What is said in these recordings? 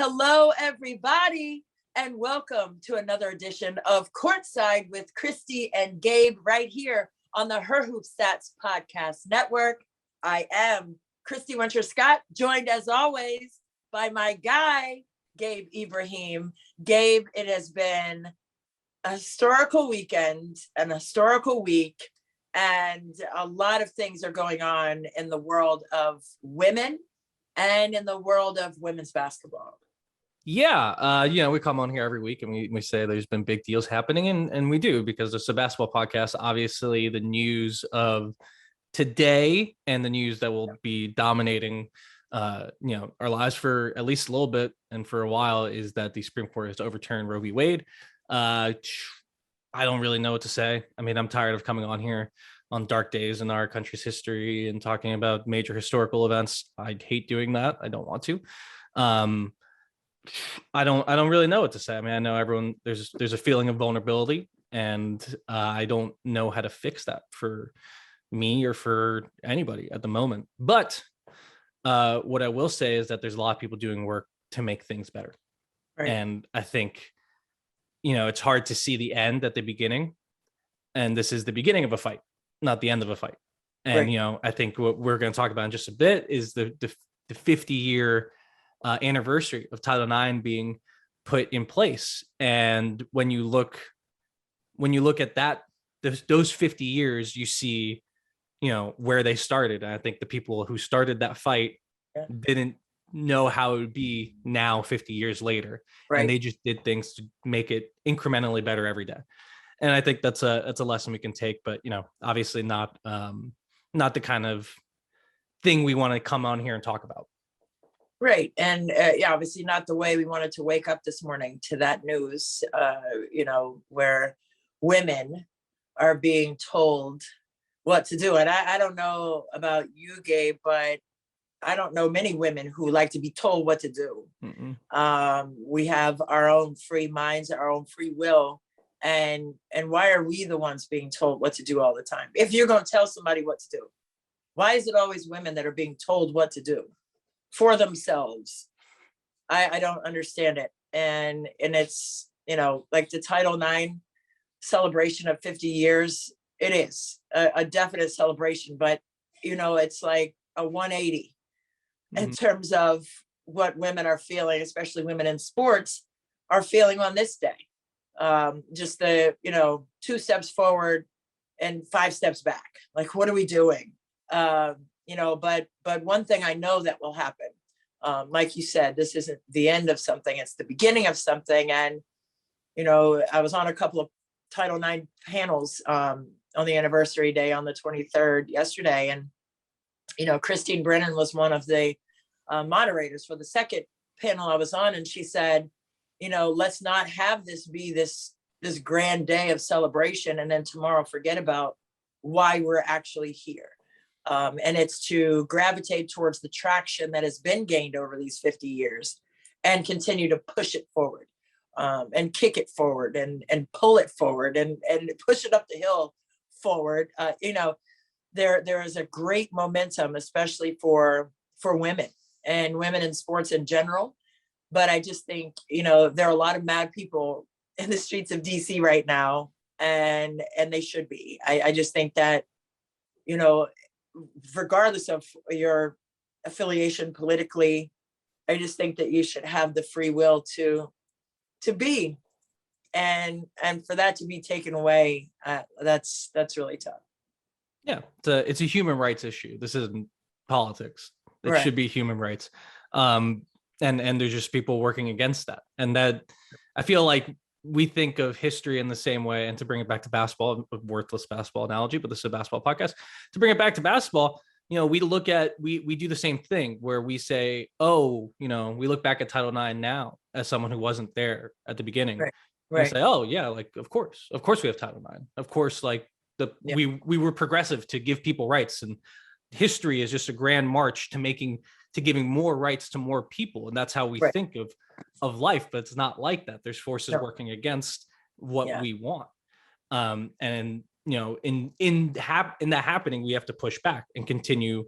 Hello, everybody, and welcome to another edition of Courtside with Christy and Gabe right here on the Her Hoop Stats Podcast Network. I am Christy Winter-Scott, joined as always by my guy, Gabe Ibrahim. Gabe, it has been a historical weekend, an historical week, and a lot of things are going on in the world of women and in the world of women's basketball. Yeah, we come on here every week and we say there's been big deals happening, and we do, because it's a basketball podcast. Obviously, the news of today and the news that will be dominating our lives for at least a little bit and for a while is that the Supreme Court has overturned Roe v. Wade. I don't really know what to say. I mean, I'm tired of coming on here on dark days in our country's history and talking about major historical events. I hate doing that. I don't want to. I don't really know what to say. I mean, I know everyone, there's a feeling of vulnerability, and I don't know how to fix that for me or for anybody at the moment. But what I will say is that there's a lot of people doing work to make things better. Right. And I think, it's hard to see the end at the beginning, and this is the beginning of a fight, not the end of a fight. And, right. I think what we're going to talk about in just a bit is the 50-year anniversary of Title IX being put in place. And when you look at that, those 50 years, you see, where they started. And I think the people who started that fight didn't know how it would be now 50 years later. Right. And they just did things to make it incrementally better every day. And I think that's a lesson we can take, but, obviously not the kind of thing we want to come on here and talk about. Right. And obviously not the way we wanted to wake up this morning to that news, where women are being told what to do. And I don't know about you, Gabe, but I don't know many women who like to be told what to do. We have our own free minds, our own free will. And why are we the ones being told what to do all the time? If you're going to tell somebody what to do, why is it always women that are being told what to do for themselves? I don't understand it. And it's, like the Title IX celebration of 50 years, it is a definite celebration, but, it's like a 180 in terms of what women are feeling, especially women in sports are feeling on this day. Just the, 2 steps forward and 5 steps back. Like, what are we doing? But one thing I know that will happen, like you said, this isn't the end of something, it's the beginning of something. And, I was on a couple of Title IX panels on the anniversary day on the 23rd yesterday. And, Christine Breanna was one of the moderators for the second panel I was on. And she said, let's not have this be this grand day of celebration and then tomorrow forget about why we're actually here. And it's to gravitate towards the traction that has been gained over these 50 years and continue to push it forward, and kick it forward and pull it forward and push it up the hill forward. There is a great momentum, especially for women and women in sports in general. But I just think, there are a lot of mad people in the streets of DC right now, and they should be. I just think that, regardless of your affiliation politically, I just think that you should have the free will to be, and for that to be taken away, that's really tough. Yeah, it's a human rights issue. This isn't politics. It right. should be human rights. And there's just people working against that. And that, I feel like we think of history in the same way. And to bring it back to basketball, a worthless basketball analogy, but this is a basketball podcast. To bring it back to basketball, we look at, we do the same thing where we say, we look back at Title IX now as someone who wasn't there at the beginning. Right. Right. And say, oh yeah, like, of course we have Title IX. Of course, like we were progressive to give people rights, and history is just a grand march to giving more rights to more people. And that's how we right. think of life, but it's not like that. There's forces working against what we want. And in that happening, we have to push back and continue,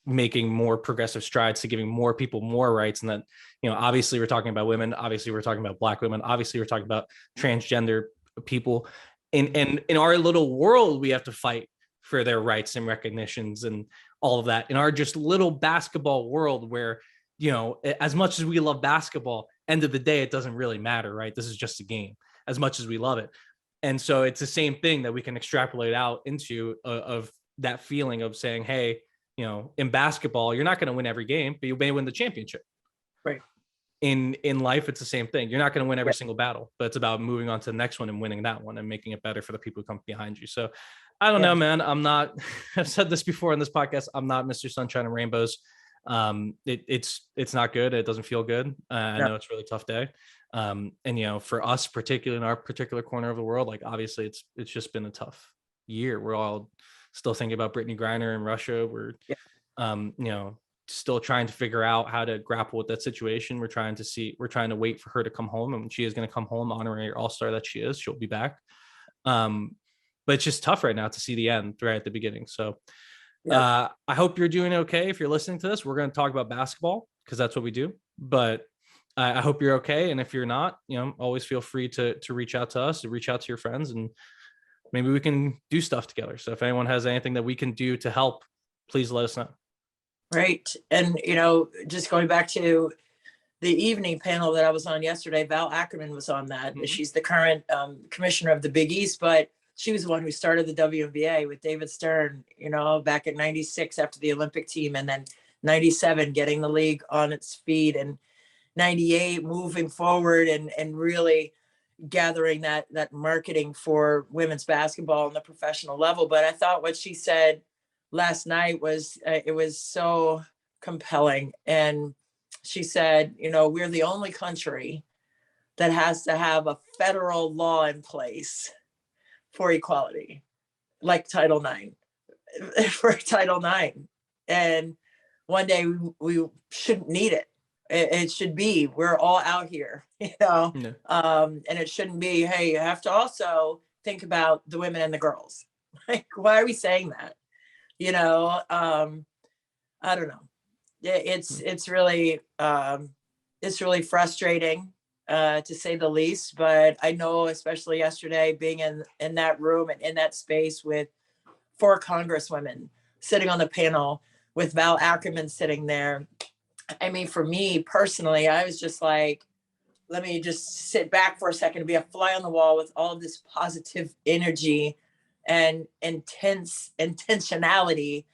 making more progressive strides to giving more people more rights. And that, obviously we're talking about women, obviously we're talking about Black women, obviously we're talking about transgender people. And in our little world, we have to fight for their rights and recognitions and all of that in our just little basketball world where, as much as we love basketball, end of the day, it doesn't really matter, right? This is just a game as much as we love it. And so it's the same thing that we can extrapolate out into of that feeling of saying, hey, in basketball, you're not going to win every game, but you may win the championship. Right. In life, it's the same thing. You're not going to win every single battle, but it's about moving on to the next one and winning that one and making it better for the people who come behind you. So I don't know, man. I'm not, I've said this before in this podcast, I'm not Mr. Sunshine and Rainbows. It's not good. It doesn't feel good. I know it's a really tough day. And for us, particularly in our particular corner of the world, like obviously it's just been a tough year. We're all still thinking about Brittany Griner in Russia. We're, still trying to figure out how to grapple with that situation. We're trying to wait for her to come home, and she is going to come home, honorary all-star that she is. She'll be back. But it's just tough right now to see the end right at the beginning. So I hope you're doing okay. If you're listening to this, we're going to talk about basketball because that's what we do. But I hope you're okay. And if you're not, always feel free to reach out to us, to reach out to your friends, and maybe we can do stuff together. So if anyone has anything that we can do to help, please let us know. Right. And, just going back to the evening panel that I was on yesterday, Val Ackerman was on that. Mm-hmm. She's the current commissioner of the Big East, but she was the one who started the WNBA with David Stern, back in 96 after the Olympic team, and then 97 getting the league on its feet, and 98 moving forward and really gathering that marketing for women's basketball on the professional level. But I thought what she said last night was it was so compelling. And she said, we're the only country that has to have a federal law in place for equality, like Title IX, for Title IX. And one day we shouldn't need it. It should be, we're all out here, and it shouldn't be, hey, you have to also think about the women and the girls. Like, why are we saying that? I don't know. It's really frustrating, to say the least. But I know, especially yesterday, being in that room and in that space with 4 congresswomen sitting on the panel with Val Ackerman sitting there. I mean, for me personally, I was just like, let me just sit back for a second and be a fly on the wall with all of this positive energy and intentionality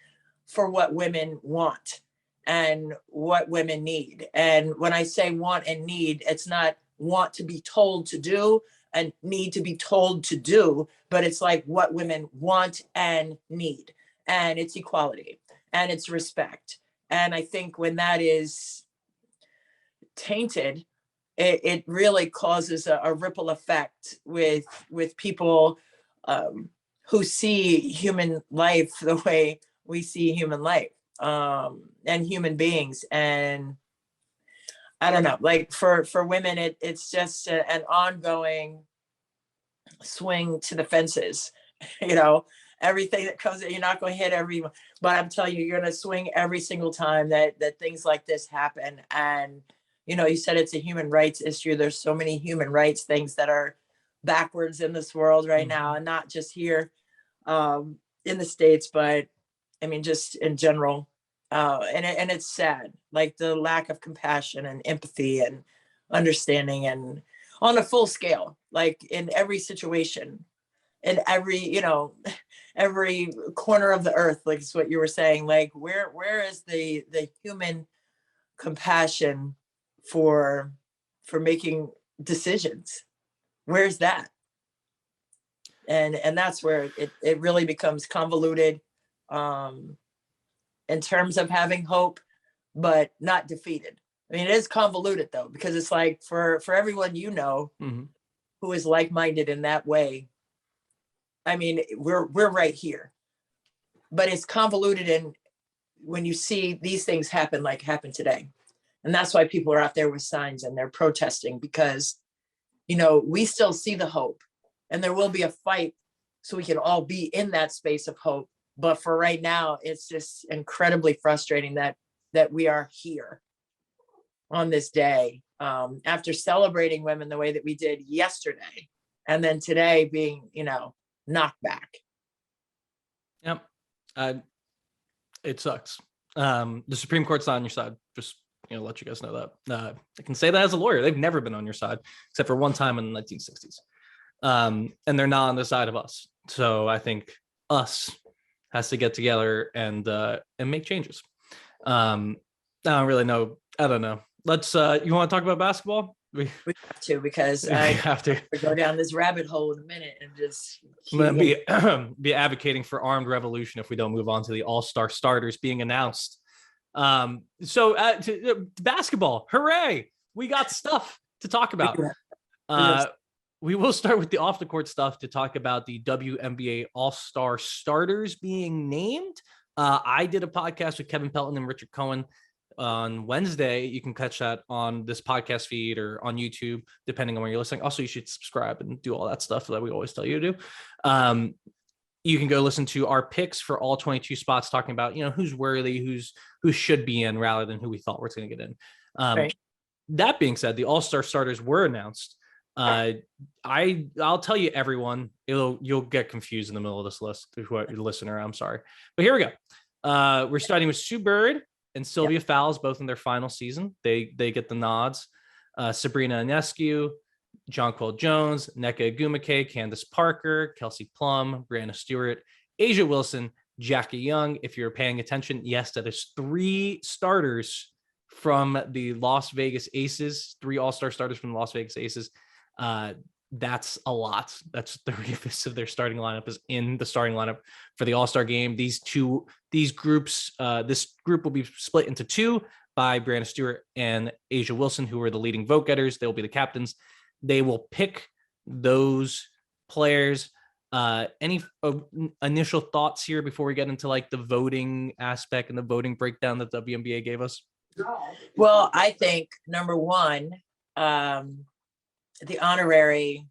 for what women want and what women need. And when I say want and need, it's not want to be told to do and need to be told to do, but it's like what women want and need. And it's equality and it's respect. And I think when that is tainted, it really causes a ripple effect with people who see human life the way we see human life, and human beings. And I don't know, like for women, it's just an ongoing swing to the fences, everything that comes in, you're not going to hit every, but I'm telling you, you're going to swing every single time that things like this happen. And, you said it's a human rights issue. There's so many human rights things that are backwards in this world right now, and not just here in the States, but I mean, just in general. And it's sad, like the lack of compassion and empathy and understanding, and on a full scale, like in every situation, in every, every corner of the earth, like it's what you were saying, like where is the human compassion for making decisions? Where's that? And that's where it really becomes convoluted, in terms of having hope, but not defeated. I mean, it is convoluted though, because it's like for everyone, who is like-minded in that way, I mean, we're right here, but it's convoluted in when you see these things happen, like happen today. And that's why people are out there with signs and they're protesting, because, we still see the hope, and there will be a fight so we can all be in that space of hope But for right now, it's just incredibly frustrating that we are here on this day, after celebrating women the way that we did yesterday, and then today being, knocked back. Yep. It sucks. The Supreme Court's not on your side. Just, let you guys know that. I can say that as a lawyer. They've never been on your side, except for one time in the 1960s. And they're not on the side of us. So I think us has to get together and make changes. I don't really know. I don't know. Let's, you want to talk about basketball? We have to, because I have to go down this rabbit hole in a minute and just be advocating for armed revolution if we don't move on to the all-star starters being announced. To basketball, hooray! We got stuff to talk about. We will start with the off the court stuff to talk about the WNBA all-star starters being named. I did a podcast with Kevin Pelton and Richard Cohen on Wednesday. You can catch that on this podcast feed or on YouTube, depending on where you're listening. Also, you should subscribe and do all that stuff that we always tell you to do. You can go listen to our picks for all 22 spots, talking about, who's worthy, who should be in, rather than who we thought was going to get in. Right. That being said, the all-star starters were announced. I'll tell you, everyone, you'll get confused in the middle of this list. Your listener, I'm sorry, but here we go. We're starting with Sue Bird and Sylvia Fowles, both in their final season. They get the nods. Sabrina Ionescu, Jonquel Jones, Nneka Ogwumike, Candace Parker, Kelsey Plum, Breanna Stewart, A'ja Wilson, Jackie Young. If you're paying attention, yes, that is 3 starters from the Las Vegas Aces, 3 all-star starters from the Las Vegas Aces. That's a lot. That's 3/5 of their starting lineup is in the starting lineup for the all-star game. This group will be split into 2 by Breanna Stewart and A'ja Wilson, who are the leading vote getters. They'll be the captains. They will pick those players. Any initial thoughts here before we get into like the voting aspect and the voting breakdown that WNBA gave us? Well, I think number one, the honorary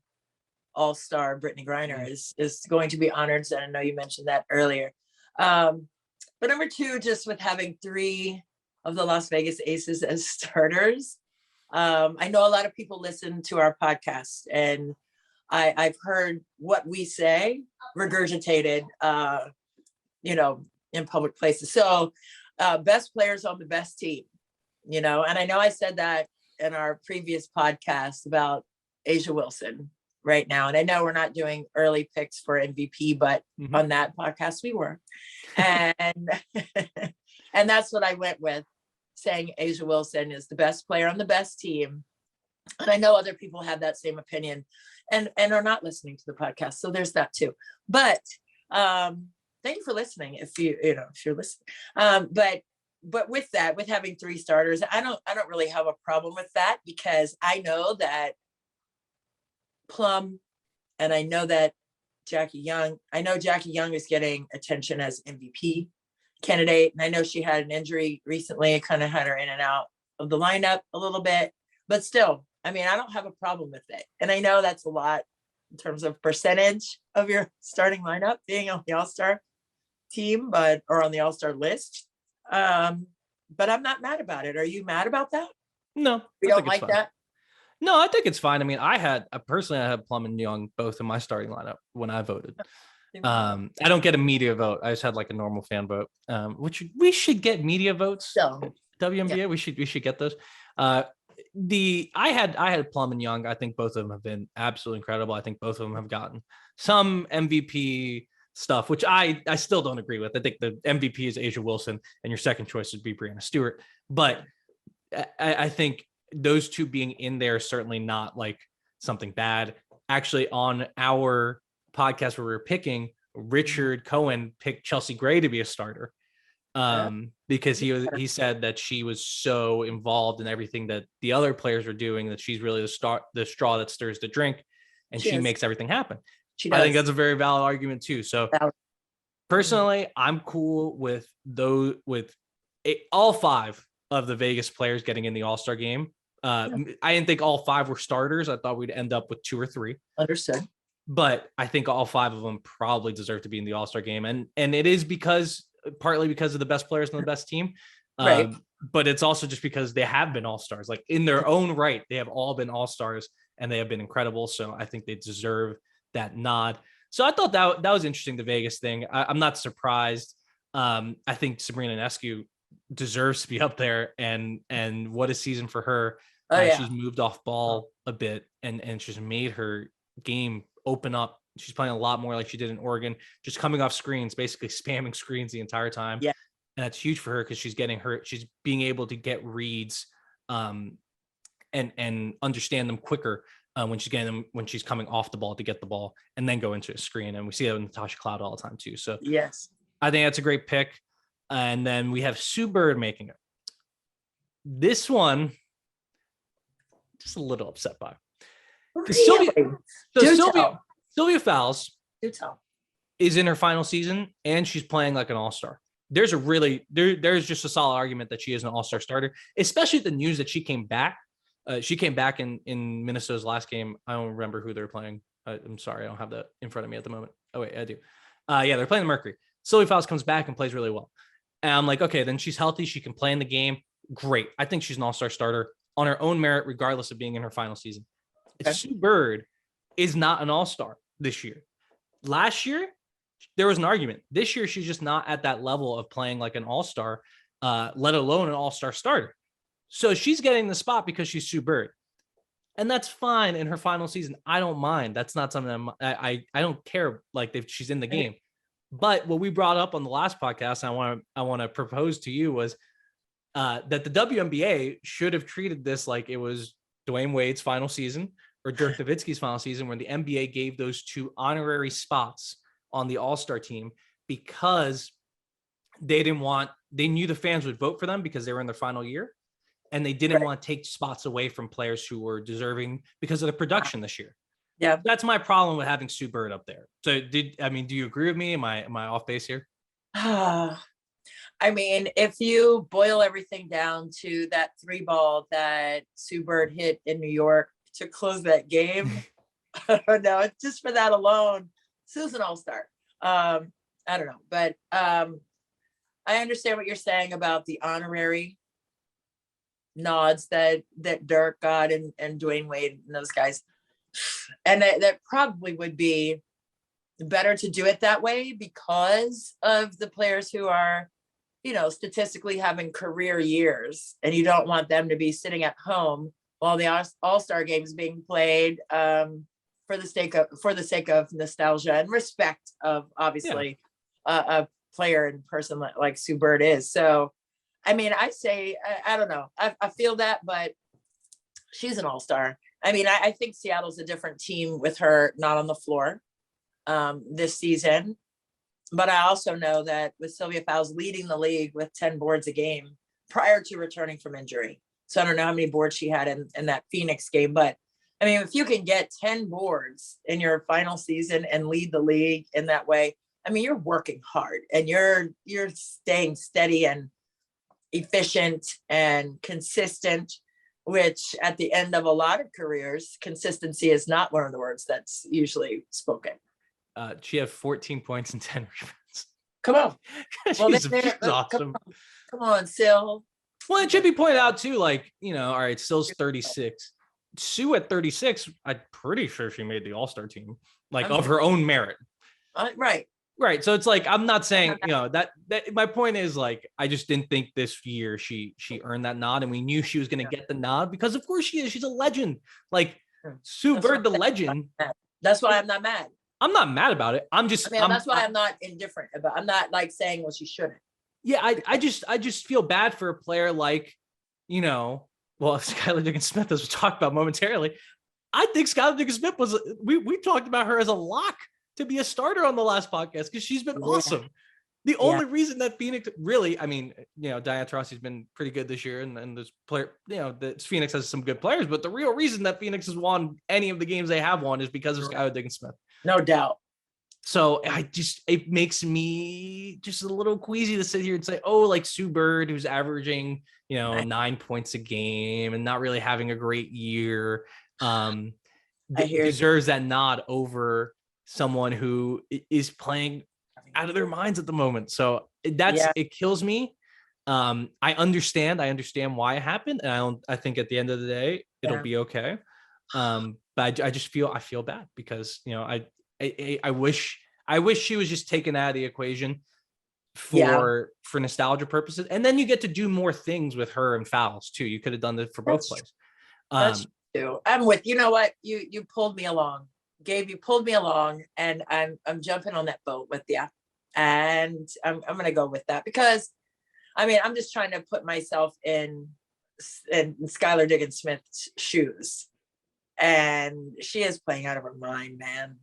all-star Brittany Griner is going to be honored. And I know you mentioned that earlier. But number 2, just with having 3 of the Las Vegas Aces as starters, I know a lot of people listen to our podcast, and I've heard what we say regurgitated, in public places. So best players on the best team, and I know I said that in our previous podcast about A'ja Wilson right now. And I know we're not doing early picks for MVP, but on that podcast we were. And and that's what I went with, saying A'ja Wilson is the best player on the best team. And I know other people have that same opinion and are not listening to the podcast. So there's that too. But thank you for listening if you're listening. But with that, with having 3 starters, I don't really have a problem with that, because I know that Plum, and I know that Jackie Young is getting attention as MVP candidate. And I know she had an injury recently. It kind of had her in and out of the lineup a little bit, but still, I don't have a problem with it. And I know that's a lot in terms of percentage of your starting lineup being on the all-star team, or on the all-star list. But I'm not mad about it. Are you mad about that? No, we don't like that. No, I think it's fine. I had Plum and Young both in my starting lineup when I voted. I don't get a media vote. I just had like a normal fan vote, which we should get media votes. So, WNBA, yeah. We should get those. I had Plum and Young. I think both of them have been absolutely incredible. I think both of them have gotten some MVP stuff, which I still don't agree with. I think the MVP is A'ja Wilson, and your second choice would be Breanna Stewart. But I think those 2 being in there is certainly not like something bad. Actually, on our podcast where we were picking, Richard Cohen picked Chelsea Gray to be a starter, because he said that she was so involved in everything that the other players were doing, that she's really the straw that stirs the drink, and she makes everything happen. I think that's a very valid argument too. So personally, I'm cool with all 5 of the Vegas players getting in the all-star game. I didn't think all 5 were starters. I thought we'd end up with 2 or 3. Understood. but I think all 5 of them probably deserve to be in the All-Star game. And it is partly because of the best players on the best team. Right. But it's also just because they have been all-stars, like in their own right. They have all been all-stars and they have been incredible. So I think they deserve that nod. So I thought that was interesting, the Vegas thing. I'm not surprised. I think Sabrina Ionescu deserves to be up there, and what a season for her. Oh, yeah. She's moved off ball a bit and she's made her game open up. She's playing a lot more like she did in Oregon, just coming off screens, basically spamming screens the entire time. Yeah. And that's huge for her because she's being able to get reads and understand them quicker when she's coming off the ball to get the ball and then go into a screen. And we see that with Natasha Cloud all the time too. So yes, I think that's a great pick. And then we have Sue Bird making it. This one, just a little upset by. really? Sylvia Fowles Do tell. is in her final season and she's playing like an all-star. There's there's just a solid argument that she is an all-star starter, especially the news that she came back. She came back in Minnesota's last game. I don't remember who they're playing. I'm sorry, I don't have that in front of me at the moment. Oh wait, I do. Yeah, they're playing the Mercury. Sylvia Fowles comes back and plays really well. And I'm like, okay, then she's healthy. She can play in the game. Great. I think she's an all-star starter on her own merit, regardless of being in her final season. Okay. Sue Bird is not an all-star this year. Last year, there was an argument. This year, she's just not at that level of playing like an all-star, let alone an all-star starter. So she's getting the spot because she's Sue Bird. And that's fine in her final season. I don't mind. That's not something I don't care like if she's in the game. But what we brought up on the last podcast, I want to propose to you was that the WNBA should have treated this like it was Dwayne Wade's final season or Dirk Nowitzki's final season, when the NBA gave those 2 honorary spots on the All-Star team because they knew the fans would vote for them because they were in their final year, and they didn't want to take spots away from players who were deserving because of the production this year. Yeah, that's my problem with having Sue Bird up there. So do you agree with me? Am I off base here? I mean, if you boil everything down to that 3 ball that Sue Bird hit in New York to close that game, no, it's just for that alone, Sue's an all-star. I don't know, but I understand what you're saying about the honorary nods that Dirk got and Dwayne Wade and those guys. And that probably would be better to do it that way because of the players who are, statistically having career years, and you don't want them to be sitting at home while the All-Star game is being played for the sake of nostalgia and respect of obviously a player and person like Sue Bird is. So, I mean, I say, I don't know. I feel that, but she's an all-star. I mean, I think Seattle's a different team with her not on the floor this season. But I also know that with Sylvia Fowles leading the league with 10 boards a game prior to returning from injury. So I don't know how many boards she had in that Phoenix game. But, I mean, if you can get 10 boards in your final season and lead the league in that way, I mean, you're working hard and you're staying steady and efficient and consistent, which at the end of a lot of careers, consistency is not one of the words that's usually spoken. She had 14 points and 10 rebounds. Come on. She's awesome. Come on, Sil. Well, it should be pointed out too, like, all right, Sil's 36. Sue at 36, I'm pretty sure she made the All-Star team, of her own merit. Right. Right. So it's like, I'm not saying, that my point is, like, I just didn't think this year she earned that nod, and we knew she was going to get the nod because of course she is. She's a legend. Like Sue Bird, the legend. That's why I'm not mad. I'm not mad about it. That's why I'm not indifferent about. I'm not like saying, well, she shouldn't. Yeah, I just feel bad for a player like, Skylar Diggins-Smith, as we talked about momentarily. I think Skylar Diggins-Smith we talked about her as a lock to be a starter on the last podcast because she's been awesome. The only reason that Phoenix really, I mean, Diana Taurasi's been pretty good this year, and this player, Phoenix has some good players, but the real reason that Phoenix has won any of the games they have won is because of Skylar Diggins-Smith. No doubt. So it makes me just a little queasy to sit here and say, oh, like Sue Bird, who's averaging, 9 points a game and not really having a great year. I hear you. deserves that nod over someone who is playing out of their minds at the moment. So it kills me. I understand why it happened. And I think at the end of the day, it'll be okay. But I feel bad because, you know, I wish she was just taken out of the equation for nostalgia purposes. And then you get to do more things with her and fouls too. You could have done that for both players. That's true. I'm with, you know what, you pulled me along, Gabe, you pulled me along, and I'm jumping on that boat with you. And I'm going to go with that because, I mean, I'm just trying to put myself in Skylar Diggins-Smith's shoes. And she is playing out of her mind, man.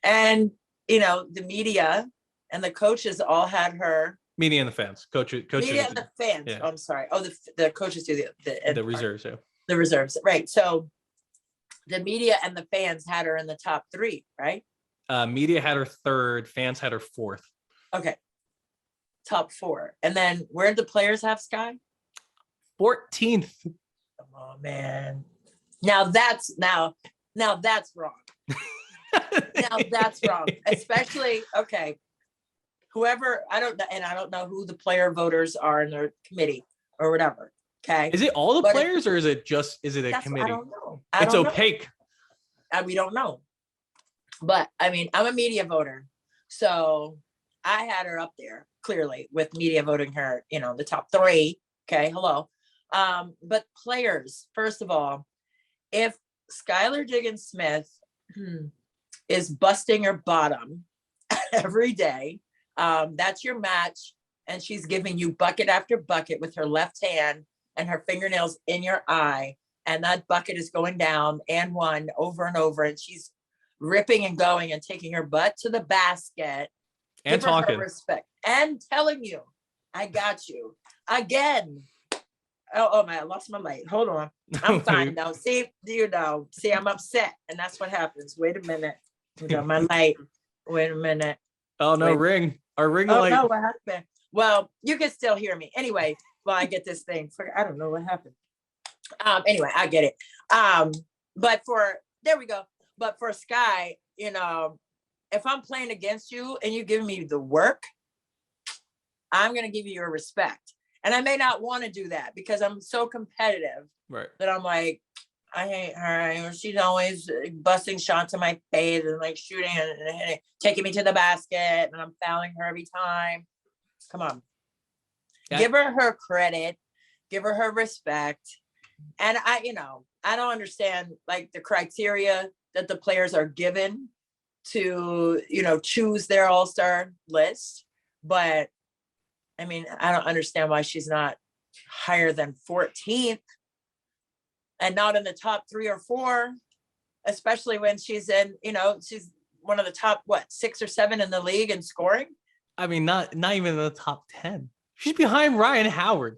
And, you know, the media and the coaches all had her. Media and the fans. Coaches. Media and the fans. Yeah. Oh, I'm sorry. Oh, the coaches do the reserves. Yeah. The reserves. Right. So the media and the fans had her in the top 3, right? Media had her 3rd. Fans had her 4th. Okay. Top 4. And then where did the players have Sky? 14th. Oh, man. Now that's wrong. Now that's wrong. Especially, okay, whoever, I don't know who the player voters are in their committee or whatever. Okay. Is it all the players or is it a committee? I don't know. It's opaque. We don't know. But I mean, I'm a media voter. So I had her up there clearly with media voting her, you know, the top 3. Okay. Hello. But players, first of all, if Skylar Diggins-Smith is busting her bottom every day, that's your match. And she's giving you bucket after bucket with her left hand and her fingernails in your eye. And that bucket is going down and one over and over. And she's ripping and going and taking her butt to the basket. And talking. Her respect and telling you, I got you again. Oh man, I lost my light. Hold on. I'm fine now. See, I'm upset. And that's what happens. Wait a minute. I got my light. Wait a minute. Oh no, ring. Our ring light. No, what happened? Well, you can still hear me. Anyway, well, I get this thing. I don't know what happened. Anyway, I get it. There we go. But for Sky, you know, if I'm playing against you and you give me the work, I'm gonna give you your respect. And I may not want to do that because I'm so competitive, right? That I'm like, I hate her. She's always busting shots in my face and like shooting and taking me to the basket, and I'm fouling her every time. Come on, give her credit, give her respect. And I don't understand like the criteria that the players are given to, choose their all-star list, but I mean, I don't understand why she's not higher than 14th and not in the top 3 or 4, especially when she's in, she's one of the top, 6 or 7 in the league in scoring. I mean, not even in the top 10. She's behind Ryan Howard.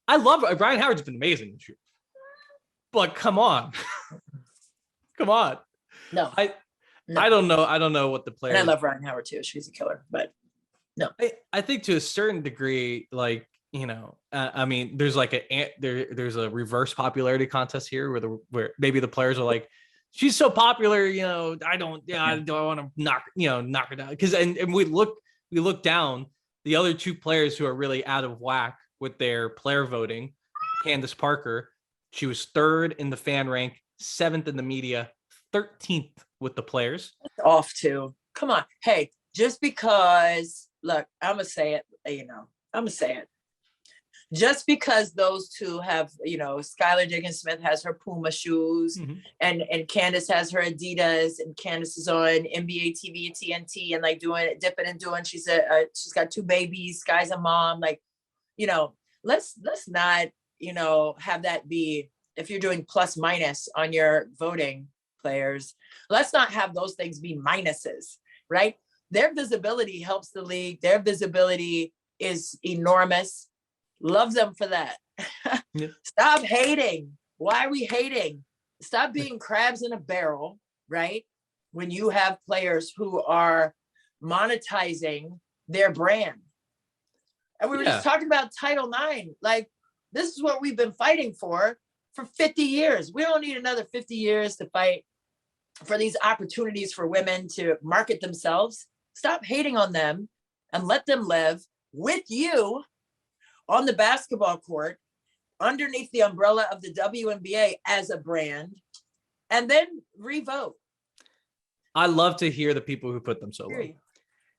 I love her. Ryan Howard's been amazing this year. But come on. Come on. No. I don't know. I don't know what the players. And I love Ryan Howard too. She's a killer, but no. I think to a certain degree, like, I mean, there's like there's a reverse popularity contest here where maybe the players are like, she's so popular, I don't want to knock her down. Because and we look down the other 2 players who are really out of whack with their player voting. Candace Parker, she was 3rd in the fan rank, 7th in the media, 13th with the players. That's off too. Come on. Hey, just because, look, I'm going to say it, I'm going to say it. Just because those 2 have, Skylar Diggins-Smith has her Puma shoes, mm-hmm. and Candace has her Adidas, and Candace is on NBA TV and TNT and like dipping and doing. She's got 2 babies. Sky's a mom. Like, let's not, have that be, if you're doing plus minus on your voting players, let's not have those things be minuses, right? Their visibility helps the league. Their visibility is enormous. Love them for that. Yeah. Stop hating. Why are we hating? Stop being crabs in a barrel, right? When you have players who are monetizing their brand. And we were just talking about Title IX. Like, this is what we've been fighting for 50 years. We don't need another 50 years to fight for these opportunities for women to market themselves, stop hating on them and let them live with you on the basketball court underneath the umbrella of the WNBA as a brand, and then revote. I love to hear the people who put them so low,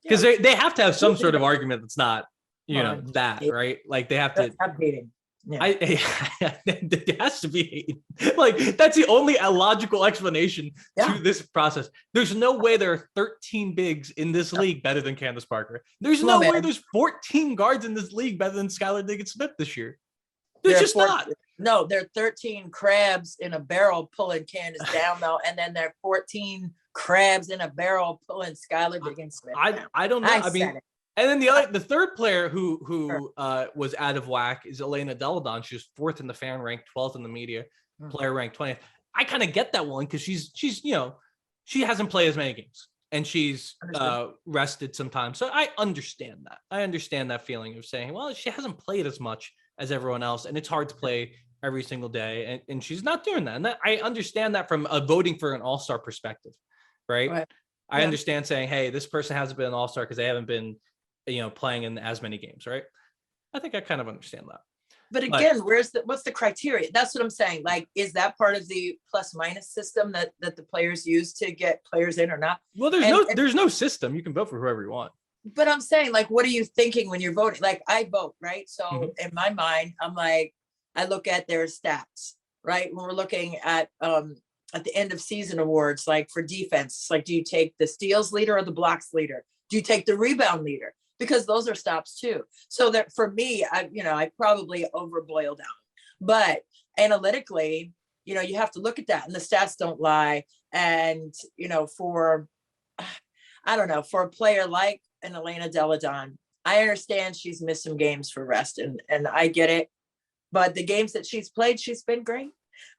because Yeah. they have to have some sort of argument that's not, that, right? Like they have to. Stop hating. Yeah. It has to be like that's the only logical explanation to this process. There's no way there are 13 bigs in this league better than Candace Parker. There's no way there's 14 guards in this league better than Skylar Diggins-Smith this year. There's just not. No, there are 13 crabs in a barrel pulling Candace down though, and then there are 14 crabs in a barrel pulling Skylar Diggins-Smith. I don't know. I mean. And then the third player who was out of whack is Elena Deladon. She was 4th in the fan rank, 12th in the media player rank, 20th. I kind of get that one because she's she hasn't played as many games and she's rested sometimes. So I understand that. I understand that feeling of saying, well, she hasn't played as much as everyone else, and it's hard to play every single day, and she's not doing that. And I understand that from a voting for an all-star perspective, right? I understand saying, hey, this person hasn't been an all-star because they haven't been playing in as many games, right? I think I kind of understand that. But again, what's the criteria? That's what I'm saying. Like, is that part of the plus minus system that the players use to get players in or not? Well, there's no system. You can vote for whoever you want. But I'm saying, like, what are you thinking when you're voting? Like, I vote, right? So in my mind, I'm like, I look at their stats, right? When we're looking at the end of season awards, like for defense, like, do you take the steals leader or the blocks leader? Do you take the rebound leader? Because those are stops too. So that for me, I probably overboil down, but analytically, you have to look at that, and the stats don't lie. And, for a player like an Elena Deladon, I understand she's missed some games for rest, and I get it. But the games that she's played, she's been great.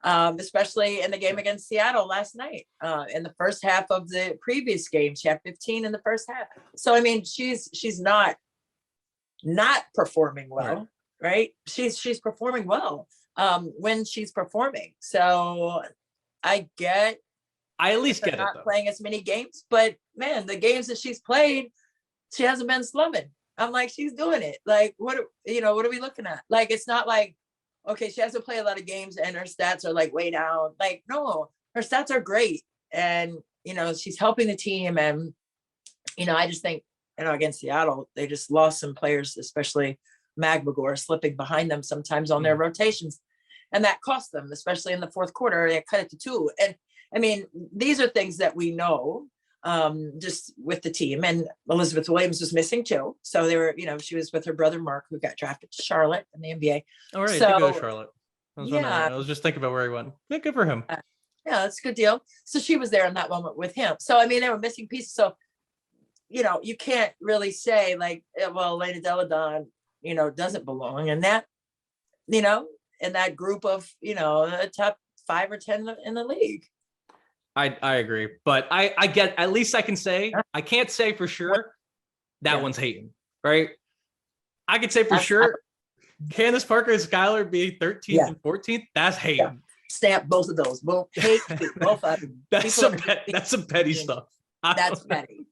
Especially in the game against Seattle last night. In the first half of the previous game, she had 15 in the first half. So I mean, she's not performing well, right? She's performing well when she's performing. So I at least get not it, playing as many games, but man, the games that she's played, she hasn't been slumming. I'm like, she's doing it. Like, what are we looking at? Like, it's not like, okay, she hasn't played a lot of games and her stats are like way down. Like, no, her stats are great. And, she's helping the team. And, I just think, against Seattle, they just lost some players, especially Magmagor, slipping behind them sometimes on their rotations. And that cost them, especially in the fourth quarter. They cut it to 2. And I mean, these are things that we know just with the team. And Elizabeth Williams was missing too. So they were, she was with her brother, Mark, who got drafted to Charlotte in the NBA. All right. So, go to Charlotte. I was just thinking about where he went. Yeah, good for him. Yeah, that's a good deal. So she was there in that moment with him. So, I mean, they were missing pieces. So, you can't really say like, well, Elena Deladon, doesn't belong in that, in that group of, the top 5 or 10 in the league. I agree, but I get, at least I can say, I can't say for sure that one's hating, right? I could say for sure Candace Parker and Skylar being 13th and 14th, that's hating. Yeah. Stamp both of those. Both hate both of them. That's some petty stuff. That's petty.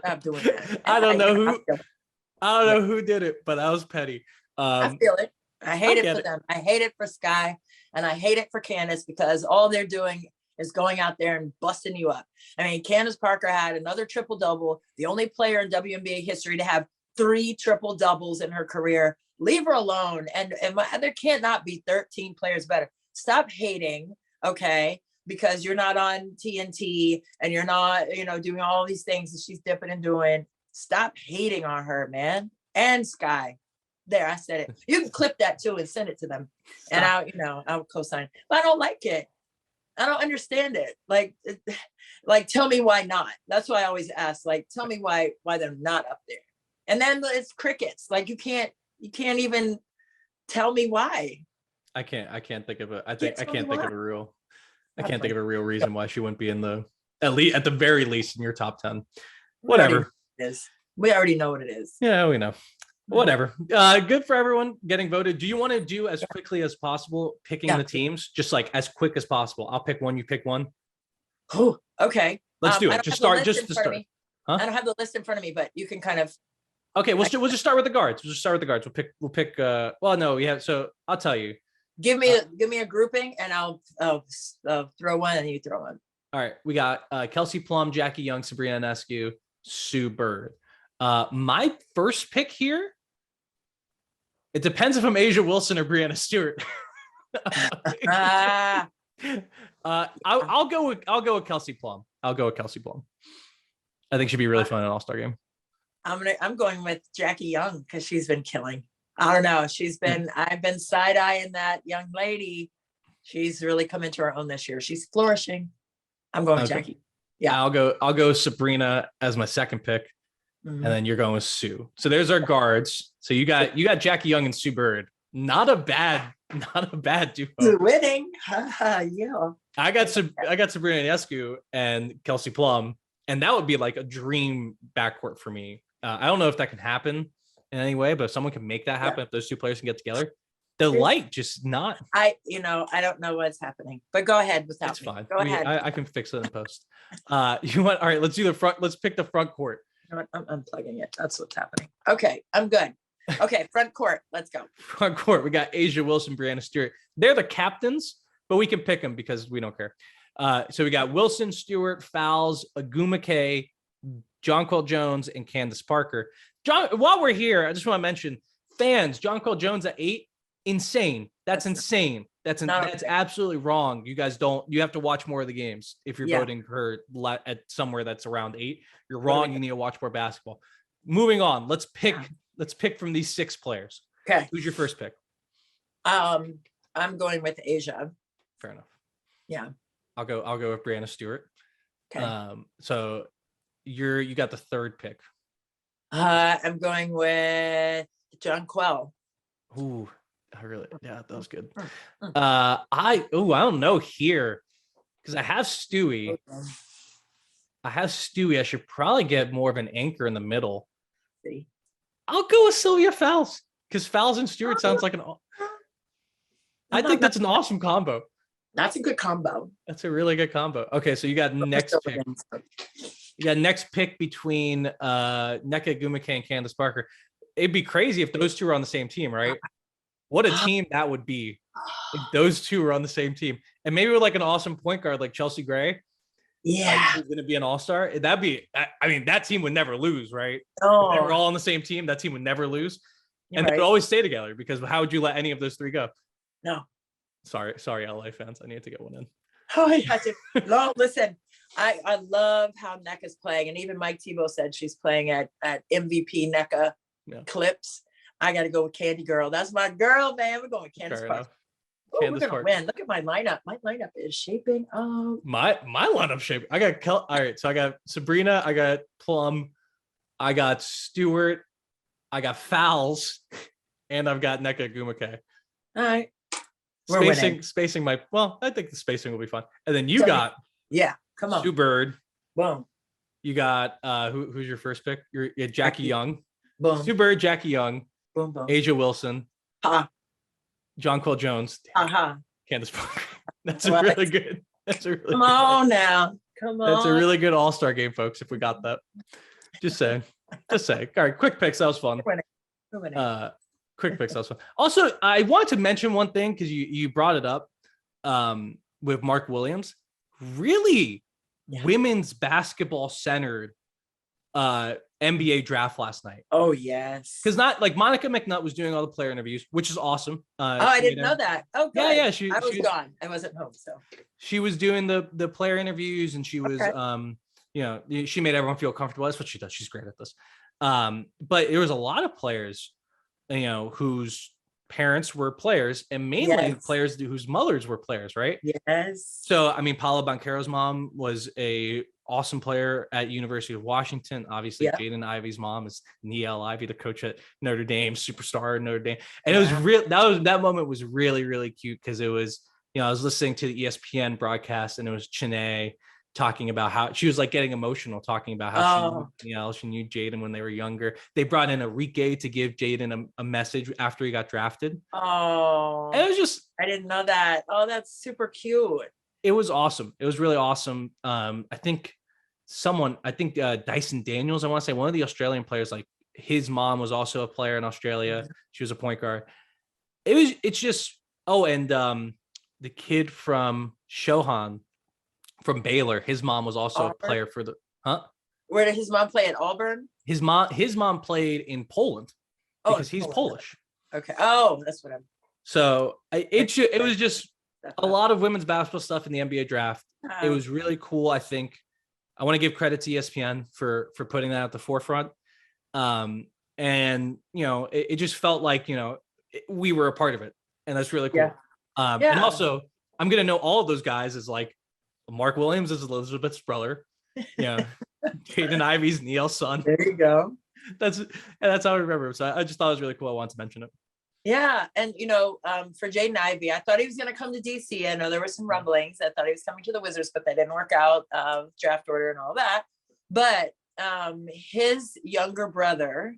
I'm doing that. I don't know who did it, but that was petty. I feel it. I hate it for them. I hate it for Sky, and I hate it for Candace, because all they're doing is going out there and busting you up. I mean, Candace Parker had another triple-double, the only player in WNBA history to have 3 triple-doubles in her career. Leave her alone. And there cannot be 13 players better. Stop hating, okay, because you're not on TNT and you're not, doing all these things that she's dipping and doing. Stop hating on her, man. And Sky. There, I said it. You can clip that too and send it to them. And I'll co-sign. But I don't like it. I don't understand it. Like, tell me why not. That's why I always ask, like, tell me why they're not up there. And then it's crickets. Like, you can't even tell me why. I can't think of I can't think of a real reason why she wouldn't be in at the very least in your top 10. Whatever. We already know what it is. Yeah, we know. Whatever. Good for everyone getting voted. Do you want to do as quickly as possible picking the teams? Just like as quick as possible. I'll pick one, you pick one. Oh, okay. Let's do I it. don't Just have the start. list Just in to front of start. me. Huh? I don't have the list in front of me, but you can kind of. Okay, we'll just start with the guards. We'll just start with the guards. We'll pick. Well, no, we have. So I'll tell you. Give me a grouping, and I'll throw one, and you throw one. All right, we got Kelsey Plum, Jackie Young, Breanna Nescu, Sue Bird. My first pick here. It depends if I'm A'ja Wilson or Breanna Stewart. I'll go with Kelsey Plum. I think she'd be really fun in an All-Star game. I'm going with Jackie Young because she's been killing. I don't know. I've been side-eyeing that young lady. She's really come into her own this year. She's flourishing. I'm going with Jackie. Yeah. I'll go Sabrina as my second pick. And then you're going with Sue. So there's our guards. So you got Jackie Young and Sue Bird. Not a bad duo. Winning. Yeah. I got Sabrina Nescu and Kelsey Plum, and that would be like a dream backcourt for me. I don't know if that can happen in any way, but if someone can make that happen, if those two players can get together, the light just not. I don't know what's happening, but go ahead without It's me. fine. Go ahead. I can fix it in post. You want? All right. Let's do the front. Let's pick the front court. I'm unplugging it. That's what's happening. Okay, I'm good. Okay, front court. Let's go. Front court. We got A'ja Wilson, Breanna Stewart. They're the captains, but we can pick them because we don't care. So we got Wilson, Stewart, Fowles, Ogwumike, Jonquel Jones, and Candace Parker. While we're here, I just want to mention fans. Jonquel Jones at 8, insane. That's insane. That's absolutely wrong. You guys you have to watch more of the games if you're voting her at somewhere that's around 8. You're wrong. You need to watch more basketball. Moving on. Let's pick from these 6 players. Okay. Who's your first pick? I'm going with A'ja. Fair enough. Yeah. I'll go with Breanna Stewart. Okay. So you got the third pick. I'm going with Jonquel. Ooh. That was good. I don't know here because I have Stewie. I should probably get more of an anchor in the middle. See, I'll go with Sylvia Fowles because Fowles and Stewart sounds like I think that's an awesome combo. That's a good combo. That's a really good combo. Okay, so you got next pick. You got next pick between Nneka Ogwumike and Candace Parker. It'd be crazy if those two are on the same team, right? What a team that would be if those two were on the same team. And maybe with like an awesome point guard like Chelsea Gray. Yeah. Who's going to be an all-star. That'd be, I mean, that team would never lose, right? Oh. If they were all on the same team, that team would never lose. And right. They would always stay together because how would you let any of those 3 go? No. Sorry, LA fans. I need to get one in. Oh, yeah. No, listen, I love how Nneka's playing. And even Mike Tebow said she's playing at MVP Nneka clips. I got to go with Candy Girl. That's my girl, man. We're going with Candace Parker. Oh, we're gonna win. Look at my lineup. My lineup is shaping. My lineup shape. I got all right. So I got Sabrina. I got Plum. I got Stewart. I got Fowles, and I've got Nneka Ogwumike. All right. We're Spacing my. Well, I think the spacing will be fun. And then you got. Yeah. Come on. Sue Bird. Boom. You got who's your first pick? You're Jackie Young. Boom. Sue Bird, Jackie Young. Boom, boom. A'ja Wilson. Jonquel Jones. Candace Parker. That's a really good. Come on now. Come on. That's a really good all-star game, folks. If we got that, just saying. All right, quick picks. That was fun. We're winning. Quick picks. That was fun. Also, I wanted to mention one thing because you brought it up with Mark Williams. Really, women's basketball centered NBA draft last night. Oh yes, because not like Monica McNutt was doing all the player interviews, which is awesome. I didn't know that. Oh, good. Yeah. I was gone. I wasn't home, so she was doing the player interviews, and she was she made everyone feel comfortable. That's what she does. She's great at this. But there was a lot of players, whose parents were players, and mainly players whose mothers were players, right? Yes. So I mean, Paula Banchero's mom was a awesome player at University of Washington. Obviously, Jaden Ivey's mom is Niele Ivey, the coach at Notre Dame, superstar at Notre Dame. And it was real. That moment was really, really cute because it was, I was listening to the ESPN broadcast, and it was Chene talking about how she was like getting emotional, talking about how she knew Jaden when they were younger. They brought in Enrique to give Jaden a message after he got drafted. Oh, and it was just, I didn't know that. Oh, that's super cute. It was awesome. It was really awesome. I think Dyson Daniels, I want to say one of the Australian players, like his mom was also a player in Australia. She was a point guard. It's just, oh, and the kid from Shohan from Baylor, his mom was also Auburn? a player for the, huh? Where did his mom play at Auburn? His mom played in Poland because he's Polish. Okay. Oh, that's what I'm. So it was just a lot of women's basketball stuff in the NBA draft. It was really cool. I think I want to give credit to ESPN for putting that at the forefront. And it just felt like we were a part of it, and that's really cool. Yeah. And also I'm gonna know all of those guys as like Mark Williams is Elizabeth's brother. Yeah. Jaden Ivey's Neil's son. There you go. That's how I remember him. So I just thought it was really cool. I wanted to mention it. Yeah. And, for Jaden Ivey, I thought he was going to come to DC. I know there were some rumblings. I thought he was coming to the Wizards, but they didn't work out, draft order and all that. But his younger brother,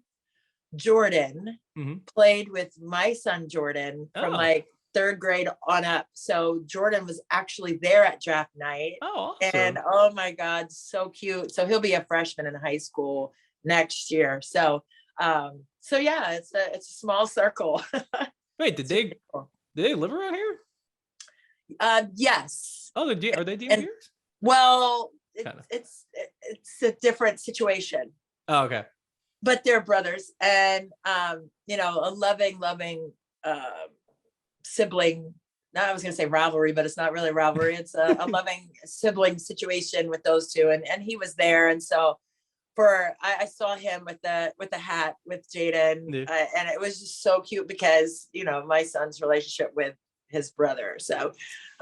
Jordan, played with my son, Jordan, from like third grade on up. So Jordan was actually there at draft night. Oh, awesome. And oh my God, so cute. So he'll be a freshman in high school next year. So yeah, it's a small circle. Wait, did they live around here? Yes. Oh, are they DMVers? Well, it's a different situation. Oh, okay. But they're brothers, and a loving sibling. Now I was going to say rivalry, but it's not really rivalry. It's a loving sibling situation with those two, and he was there, and so I saw him with the hat with Jaden, and it was just so cute because my son's relationship with his brother. So,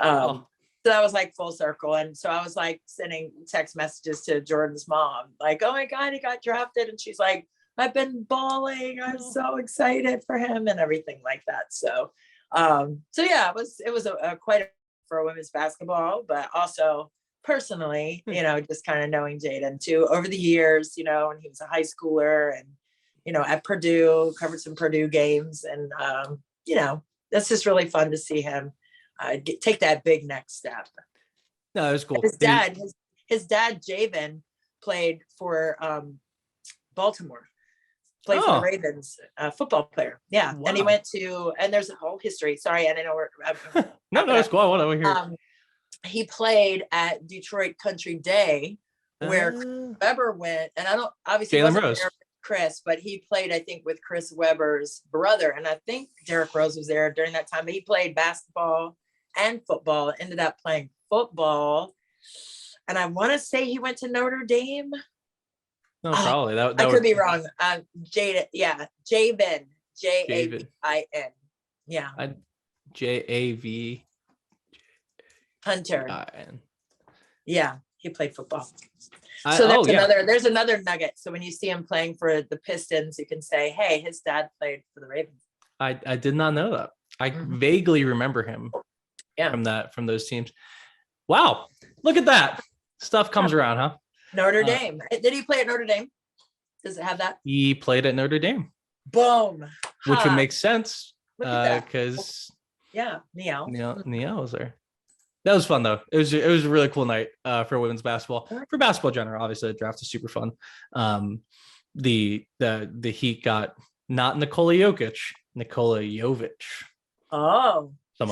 so that was like full circle, and so I was like sending text messages to Jordan's mom, like, "Oh my God, he got drafted," and she's like, "I've been bawling. I'm so excited for him," and everything like that. So, yeah, it was a quite for women's basketball, but also personally, just kind of knowing Jaden too over the years, and he was a high schooler and, at Purdue, covered some Purdue games. And, that's just really fun to see him take that big next step. No, it was cool. His dad, Javen, played for Baltimore. Played for the Ravens, football player. Yeah. Wow. And he went to, and there's a whole history. Sorry, I didn't know where. No, it's cool. I want to hear. He played at Detroit Country Day, where Weber went, and I don't obviously wasn't there with Chris, but he played, I think, with Chris Webber's brother, and I think Derrick Rose was there during that time. But he played basketball and football. Ended up playing football, and I want to say he went to Notre Dame. No, probably that I could be wrong. Jaden, yeah, Javin, Javin, yeah, Jav. Hunter. Yeah, he played football. So there's another nugget. So when you see him playing for the Pistons, you can say, "Hey, his dad played for the Ravens." I did not know that. I vaguely remember him from those teams. Wow, look at that. Stuff comes around, huh? Notre Dame. Did he play at Notre Dame? Does it have that? He played at Notre Dame. Boom. Which would make sense because Neil was there. That was fun though. It was a really cool night for women's basketball. For basketball in general, obviously the draft is super fun. The Heat got not Nikola Jokic, Nikola Jovic. Oh, so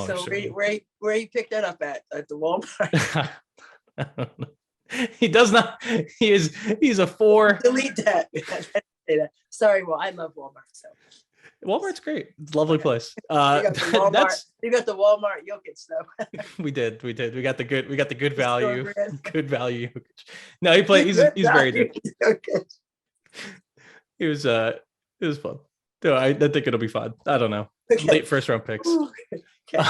where you picked that up at the Walmart? I don't know. He does not. He's a 4. Delete that. Sorry, well, I love Walmart. So Walmart's great. It's a lovely place. You got the Walmart Jokic though. We did. We got the good value. Good value. No, he played. He's very good. It was fun. So I think it'll be fun. I don't know. Okay. Late first round picks. Okay.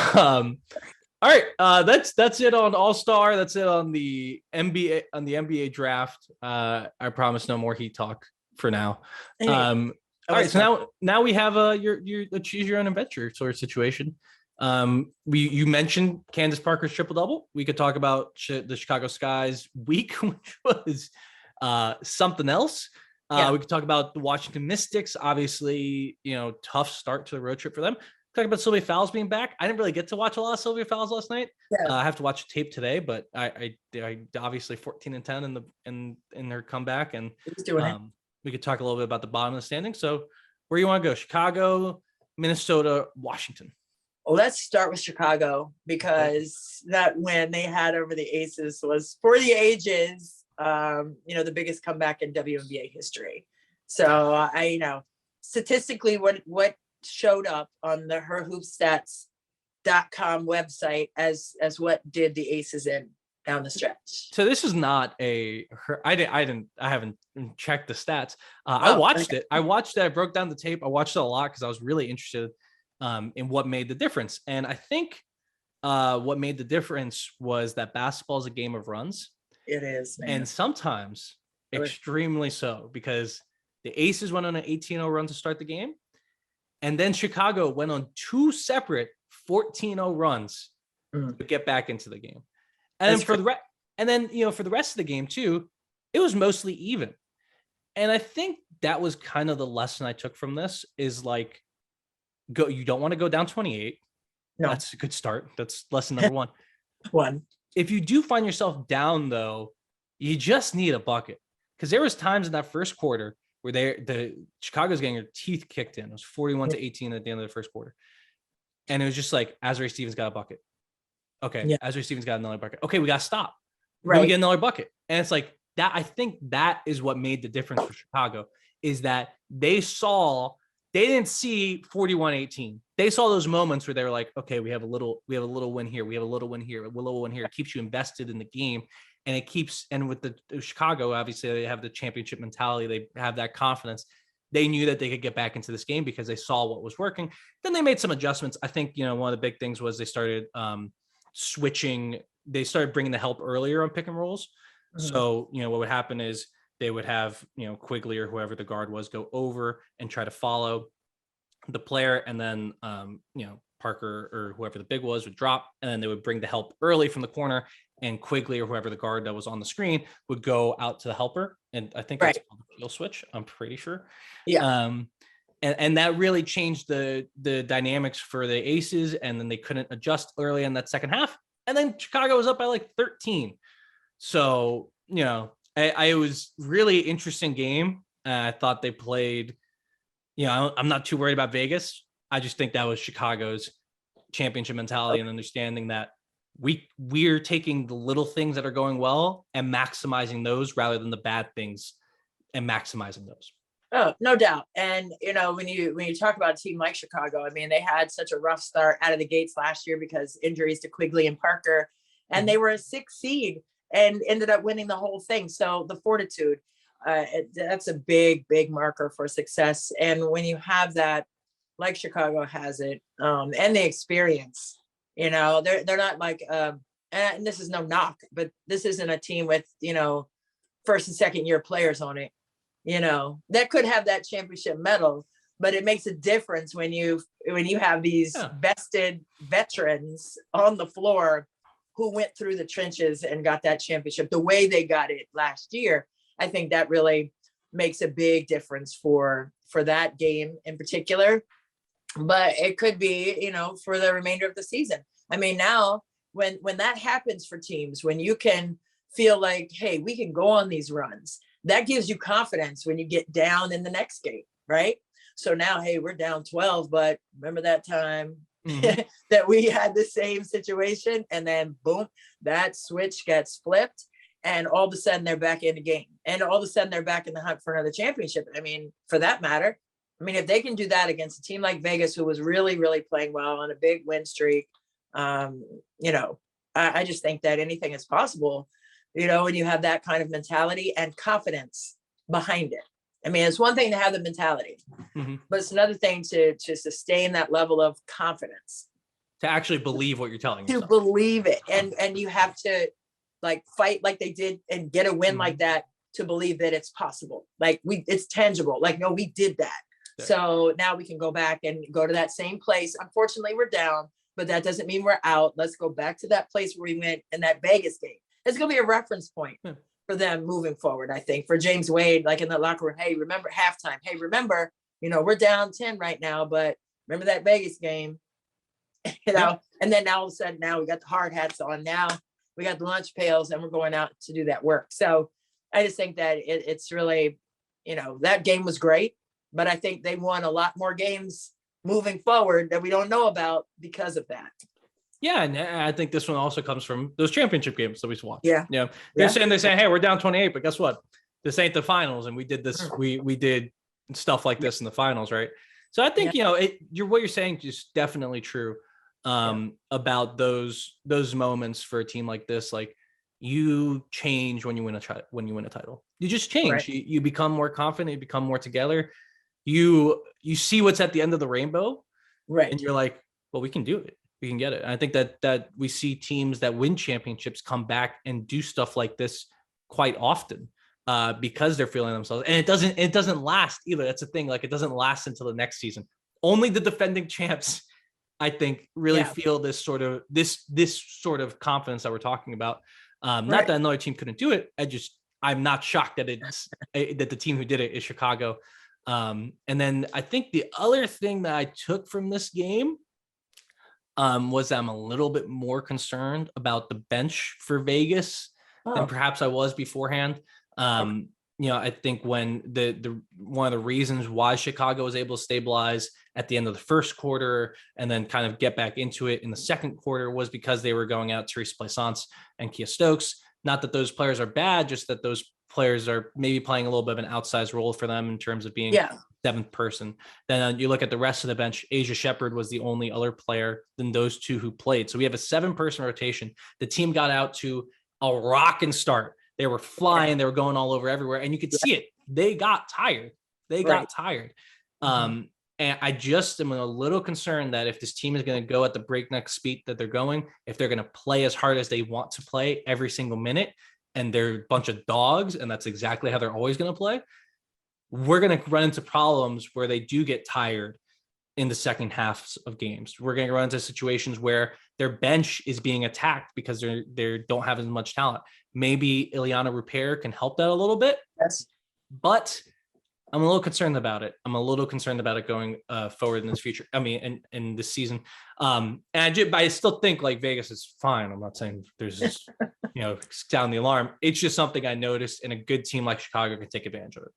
All right, that's it on All-Star. That's it on the NBA draft. I promise no more Heat talk for now. All right, so now we have your choose your own adventure sort of situation. You mentioned Candace Parker's triple double. We could talk about the Chicago Sky's week, which was something else. We could talk about the Washington Mystics. Obviously, tough start to the road trip for them. talk about Sylvia Fowles being back. I didn't really get to watch a lot of Sylvia Fowles last night. Yeah. I have to watch tape today, but I obviously 14-10 in their comeback, and He's doing it. we could talk a little bit about the bottom of the standing. So where you want to go? Chicago, Minnesota, Washington. Well, let's start with Chicago, because that win they had over the Aces was for the ages. The biggest comeback in WNBA history. So statistically, what showed up on the herhoopstats.com website as what did the Aces in down the stretch. So this is not I haven't checked the stats. I watched it. I watched it. I broke down the tape. I watched it a lot because I was really interested in what made the difference. And I think what made the difference was that basketball is a game of runs. It is, man. And sometimes extremely so, because the Aces went on an 18-0 run to start the game. And then Chicago went on two separate 14-0 runs to get back into the game. And then for the rest of the game too, it was mostly even. And I think that was kind of the lesson I took from this is like, you don't want to go down 28. No. That's a good start. That's lesson number one. If you do find yourself down though, you just need a bucket. Because there was times in that first quarter where the Chicago's getting their teeth kicked in. It was 41-18 at the end of the first quarter. And it was just like, Azurá Stevens got a bucket. Okay, yeah. Azurá Stevens got another bucket. Okay, we got to stop. Right. We get another bucket. And it's like that. I think that is what made the difference for Chicago, is that they didn't see 41-18. They saw those moments where they were like, okay, we have a little win here. We have a little win here. A little win here. It keeps you invested in the game. And with the Chicago, obviously they have the championship mentality. They have that confidence. They knew that they could get back into this game because they saw what was working. Then they made some adjustments. I think, one of the big things was they started switching. They started bringing the help earlier on pick and rolls. Mm-hmm. So, what would happen is they would have, Quigley or whoever the guard was go over and try to follow the player. And then, Parker or whoever the big was would drop. And then they would bring the help early from the corner, and Quigley or whoever the guard that was on the screen would go out to the helper. And I think that's called the heel switch. I'm pretty sure. Yeah. And that really changed the dynamics for the Aces. And then they couldn't adjust early in that second half. And then Chicago was up by like 13. So, it was really interesting game. I thought they played, I'm not too worried about Vegas. I just think that was Chicago's championship mentality and understanding that we're taking the little things that are going well and maximizing those rather than the bad things and maximizing those. Oh, no doubt. And, when you talk about a team like Chicago, I mean, they had such a rough start out of the gates last year because injuries to Quigley and Parker, and they were a 6th seed and ended up winning the whole thing. So the fortitude, that's a big, big marker for success. And when you have that, like Chicago has it, and the experience, they're not like, and this is no knock, but this isn't a team with, first and second year players on it, that could have that championship medal, but it makes a difference when you have these vested veterans on the floor who went through the trenches and got that championship the way they got it last year. I think that really makes a big difference for that game in particular, but it could be, for the remainder of the season. I mean, now when that happens for teams, when you can feel like, hey, we can go on these runs, that gives you confidence when you get down in the next game, right? So now, hey, we're down 12, but remember that time that we had the same situation, and then boom, that switch gets flipped, and all of a sudden they're back in the game, and all of a sudden they're back in the hunt for another championship. I mean, for that matter, if they can do that against a team like Vegas, who was really, really playing well on a big win streak, I just think that anything is possible, when you have that kind of mentality and confidence behind it. I mean, it's one thing to have the mentality, but it's another thing to sustain that level of confidence. To actually believe what you're telling yourself. To believe it. And you have to like fight like they did and get a win like that to believe that it's possible. Like it's tangible. Like, no, we did that. Yeah. So now we can go back and go to that same place. Unfortunately, we're down, but that doesn't mean we're out. Let's go back to that place where we went in that Vegas game. It's going to be a reference point for them moving forward, I think. For James Wade, like in the locker room, hey, remember halftime. Hey, remember, we're down 10 right now, but remember that Vegas game, and then all of a sudden now we got the hard hats on. Now we got the lunch pails and we're going out to do that work. So I just think that it's really, that game was great, but I think they won a lot more games moving forward that we don't know about because of that. Yeah, and I think this one also comes from those championship games that we watched. Yeah. They're saying, hey, we're down 28, but guess what? This ain't the finals, and we did this. We did stuff like this in the finals, right? So I think what you're saying is definitely true about those moments for a team like this. Like, you change when you win a title. You just change. Right. You become more confident. You become more together. You see what's at the end of the rainbow, right? And you're like, well, we can do it. We can get it. And I think that we see teams that win championships come back and do stuff like this quite often because they're feeling themselves. And it doesn't last either. That's the thing. Like, it doesn't last until the next season. Only the defending champs, I think, really feel this sort of confidence that we're talking about. Not that another team couldn't do it. I'm not shocked that that the team who did it is Chicago. And then I think the other thing that I took from this game was that I'm a little bit more concerned about the bench for Vegas than perhaps I was beforehand. I think when the one of the reasons why Chicago was able to stabilize at the end of the first quarter and then kind of get back into it in the second quarter was because they were going out Therese Plaisance and Kia Stokes. Not that those players are bad, just that those players are maybe playing a little bit of an outsized role for them in terms of being seventh person. Then you look at the rest of the bench. Asia Shepherd was the only other player than those two who played. So we have a 7-person rotation. The team got out to a rocking start. They were flying. They were going all over everywhere. And you could see it. They got tired. And I just am a little concerned that if this team is going to go at the breakneck speed that they're going, if they're going to play as hard as they want to play every single minute, and they're a bunch of dogs, and that's exactly how they're always going to play, we're going to run into problems where they do get tired in the second halves of games. We're going to run into situations where their bench is being attacked because they don't have as much talent. Maybe Ileana Rupert can help that a little bit. Yes. But I'm a little concerned about it. I'm a little concerned about it going forward in this future. I mean, in this season. But I still think like Vegas is fine. I'm not saying there's just, sound the alarm. It's just something I noticed, and a good team like Chicago can take advantage of it.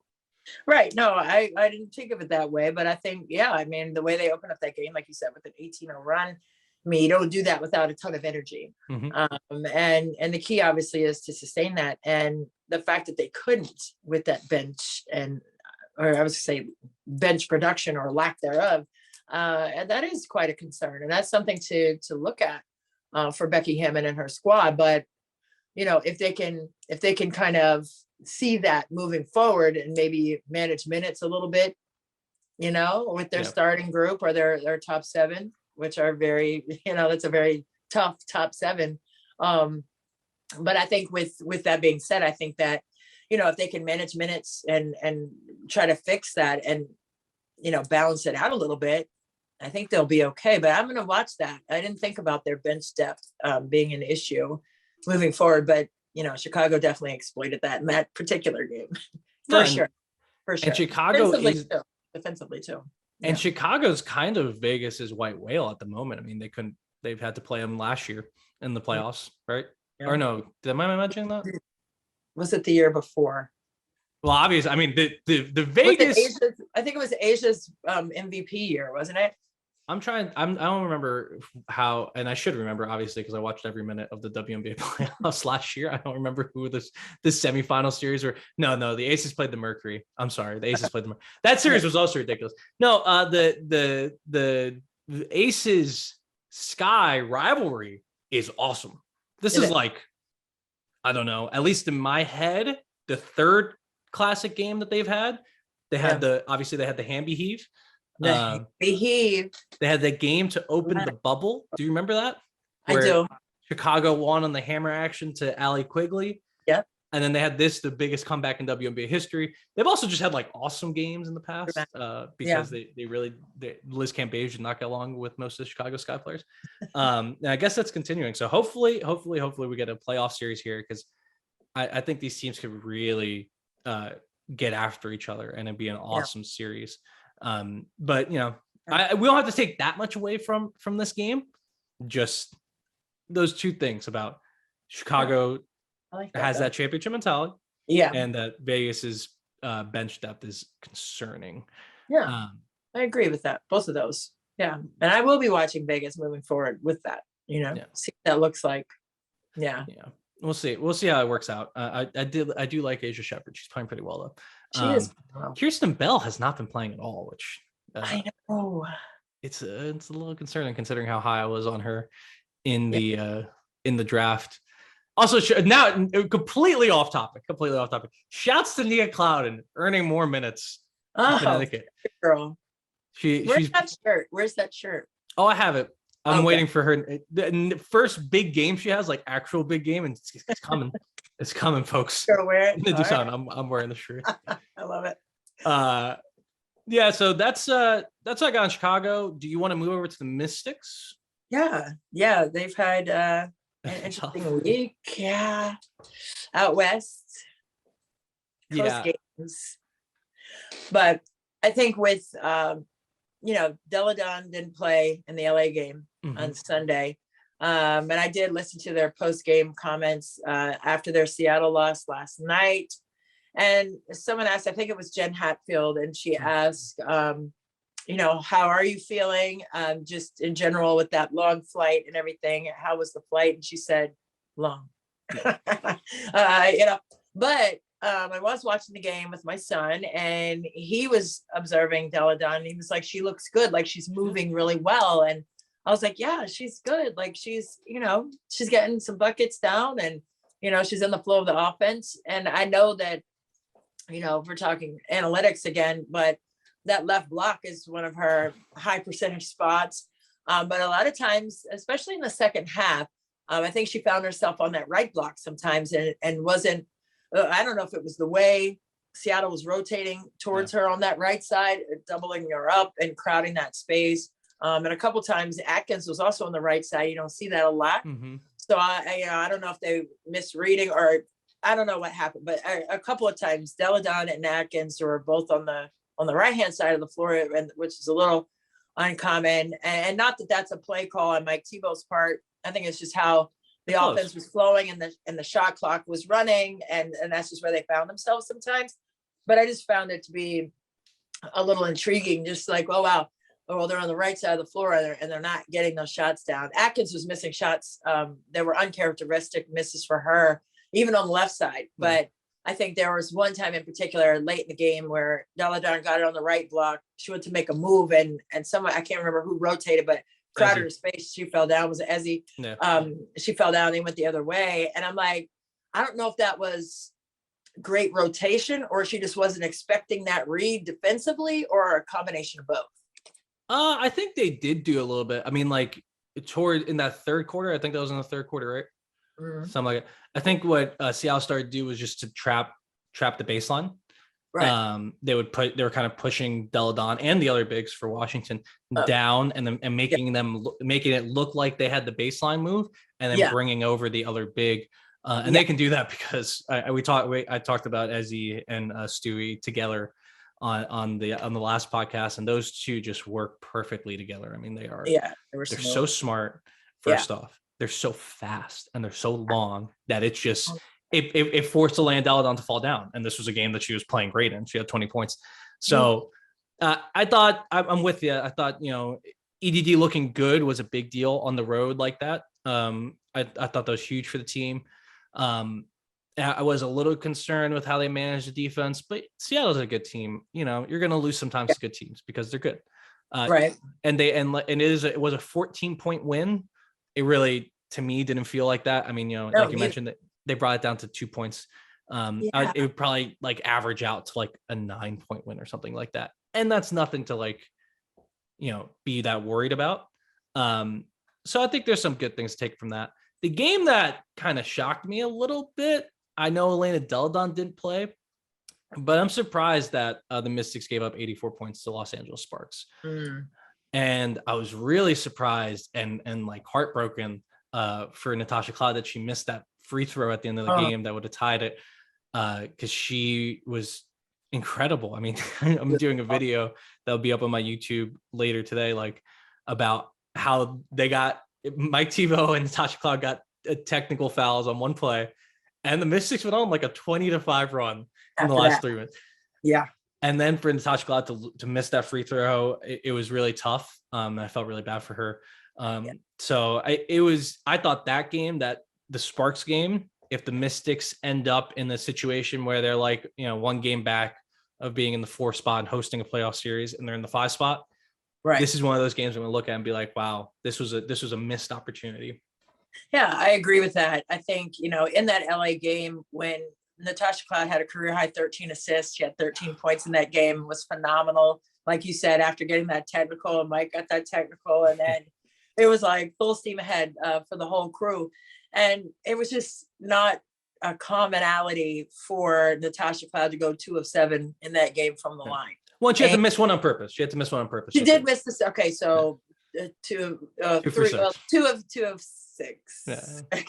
Right. No, I didn't think of it that way, but I think, the way they open up that game, like you said, with an 18-0 run, you don't do that without a ton of energy. Mm-hmm. And the key obviously is to sustain that. And the fact that they couldn't with that bench or I was say bench production or lack thereof, and that is quite a concern. And that's something to look at for Becky Hammon and her squad. But, if they can kind of see that moving forward and maybe manage minutes a little bit, with their starting group or their top 7, which are very, that's a very tough top 7. But I think with that being said, I think that, if they can manage minutes and try to fix that and, balance it out a little bit, I think they'll be okay. But I'm going to watch that. I didn't think about their bench depth being an issue moving forward, but Chicago definitely exploited that in that particular game. For sure. And Chicago defensively too. And Chicago's kind of Vegas's white whale at the moment. I mean, they've had to play them last year in the playoffs, right? Yeah. Or no, am I mentioning that? Was it the year before? Well, obviously, I mean, the Vegas. I think it was Asia's MVP year, wasn't it? I don't remember how, and I should remember, obviously, because I watched every minute of the WNBA playoffs last year. I don't remember who the semifinal series were. No, the Aces played the Mercury. I'm sorry, the Aces played the Mercury. That series was also ridiculous. No, the Aces Sky rivalry is awesome. This is like, I don't know, at least in my head, the third classic game that they've had. They had obviously they had the Hamby Heave. They had that game to open the bubble. Do you remember that? I do. Chicago won on the hammer action to Allie Quigley. Yep. And then they had the biggest comeback in WNBA history. They've also just had like awesome games in the past because Liz Cambage did not get along with most of the Chicago Sky players. And I guess that's continuing. So hopefully we get a playoff series here, because I think these teams could really get after each other and it'd be an awesome series. But We don't have to take that much away from this game. Just those two things about Chicago has that championship mentality. Yeah. And that Vegas's bench depth is concerning. Yeah. I agree with that. Both of those. Yeah. And I will be watching Vegas moving forward with that, see what that looks like. Yeah. Yeah. We'll see how it works out. I do like Asia Shepherd. She's playing pretty well though. She is. Kirsten Bell has not been playing at all, which I know. It's a little concerning considering how high I was on her in the draft. Also, now completely off topic. Shouts to Nia Clouden earning more minutes in Connecticut. Girl. Where's that shirt? Oh, I have it. I'm waiting for her. The first big game she has, like actual big game, and it's coming. It's coming, folks. Girl, wear it. I'm wearing the shirt. I love it. Yeah. So that's what I got in Chicago. Do you want to move over to the Mystics? Yeah. They've had an interesting week. Yeah. Out west. Close games. But I think with Delle Donne didn't play in the LA game on Sunday. And I did listen to their post-game comments after their Seattle loss last night. And someone asked, I think it was Jen Hatfield, and she asked, how are you feeling just in general with that long flight and everything? How was the flight? And she said, long. But I was watching the game with my son, and he was observing Delle Donne. He was like, she looks good. Like, she's moving really well. And I was like, yeah, she's good. Like, she's getting some buckets down, and, she's in the flow of the offense. And I know that, if we're talking analytics again, but that left block is one of her high percentage spots. But a lot of times, especially in the second half, I think she found herself on that right block sometimes and wasn't, I don't know if it was the way Seattle was rotating towards her on that right side, doubling her up and crowding that space. And a couple times Atkins was also on the right side. You don't see that a lot. So I don't know if they misreading or I don't know what happened, but a couple of times Delle Donne and Atkins were both on the right-hand side of the floor, and which is a little uncommon. And not that that's a play call on Mike Tebow's part. I think it's just how the offense was flowing and the shot clock was running, and that's just where they found themselves sometimes. But I just found it to be a little intriguing, just like, oh wow, well they're on the right side of the floor and they're not getting those shots down. Atkins was missing shots. There were uncharacteristic misses for her, even on the left side. But I think there was one time in particular late in the game where Delle Donne got it on the right block. She went to make a move, and someone, I can't remember who rotated, but crowded her space. She fell down. Was it Ezzy? Yeah. She fell down. They went the other way. And I'm like, I don't know if that was great rotation or she just wasn't expecting that read defensively, or a combination of both. I think they did do a little bit. I mean, like toward in that third quarter, I think that was in the third quarter, right? Something like that. I think what Seattle started to do was just to trap the baseline. Right. They were kind of pushing Delle Donne and the other bigs for Washington down, and making it look like they had the baseline move, and then bringing over the other big. And they can do that because I talked about Ezzy and Stewie together on the last podcast, and those two just work perfectly together. I mean, they're so smart. First off, they're so fast and they're so long that it's just it forced Delle Donne to fall down. And this was a game that she was playing great in. She had 20 points. So I thought I'm with you. I thought EDD looking good was a big deal on the road like that. I thought that was huge for the team. I was a little concerned with how they managed the defense, but Seattle's a good team. You're going to lose sometimes to good teams because they're good. Right. And it was a 14-point win. It really, to me, didn't feel like that. I mean, like you mentioned, that they brought it down to 2 points. It would probably like average out to like a 9-point win or something like that. And that's nothing to be that worried about. So I think there's some good things to take from that. The game that kind of shocked me a little bit, I know Elena Delle Donne didn't play, but I'm surprised that the Mystics gave up 84 points to Los Angeles Sparks. And I was really surprised and like heartbroken for Natasha Cloud that she missed that free throw at the end of the game that would have tied it, because she was incredible. I mean, I'm doing a video that'll be up on my YouTube later today, like about how they got Mike Tebow and Natasha Cloud got technical fouls on one play, and the Mystics went on like a 20-5 run in the last 3 minutes. Yeah. And then for Natasha Cloud to miss that free throw, it was really tough. I felt really bad for her. So I thought that game, that the Sparks game, if the Mystics end up in the situation where they're like, one game back of being in the 4 spot and hosting a playoff series, and they're in the 5 spot, right? This is one of those games I'm going to look at and be like, wow, this was a missed opportunity. Yeah, I agree with that. I think, in that LA game when Natasha Cloud had a career high 13 assists, she had 13 points in that game, was phenomenal. Like you said, after getting that technical, and Mike got that technical, and then it was like full steam ahead for the whole crew. And it was just not a commonality for Natasha Cloud to go 2 of 7 in that game from the line. Well, she had to miss one on purpose. She did miss this. Okay, so 2 of 6. Yeah.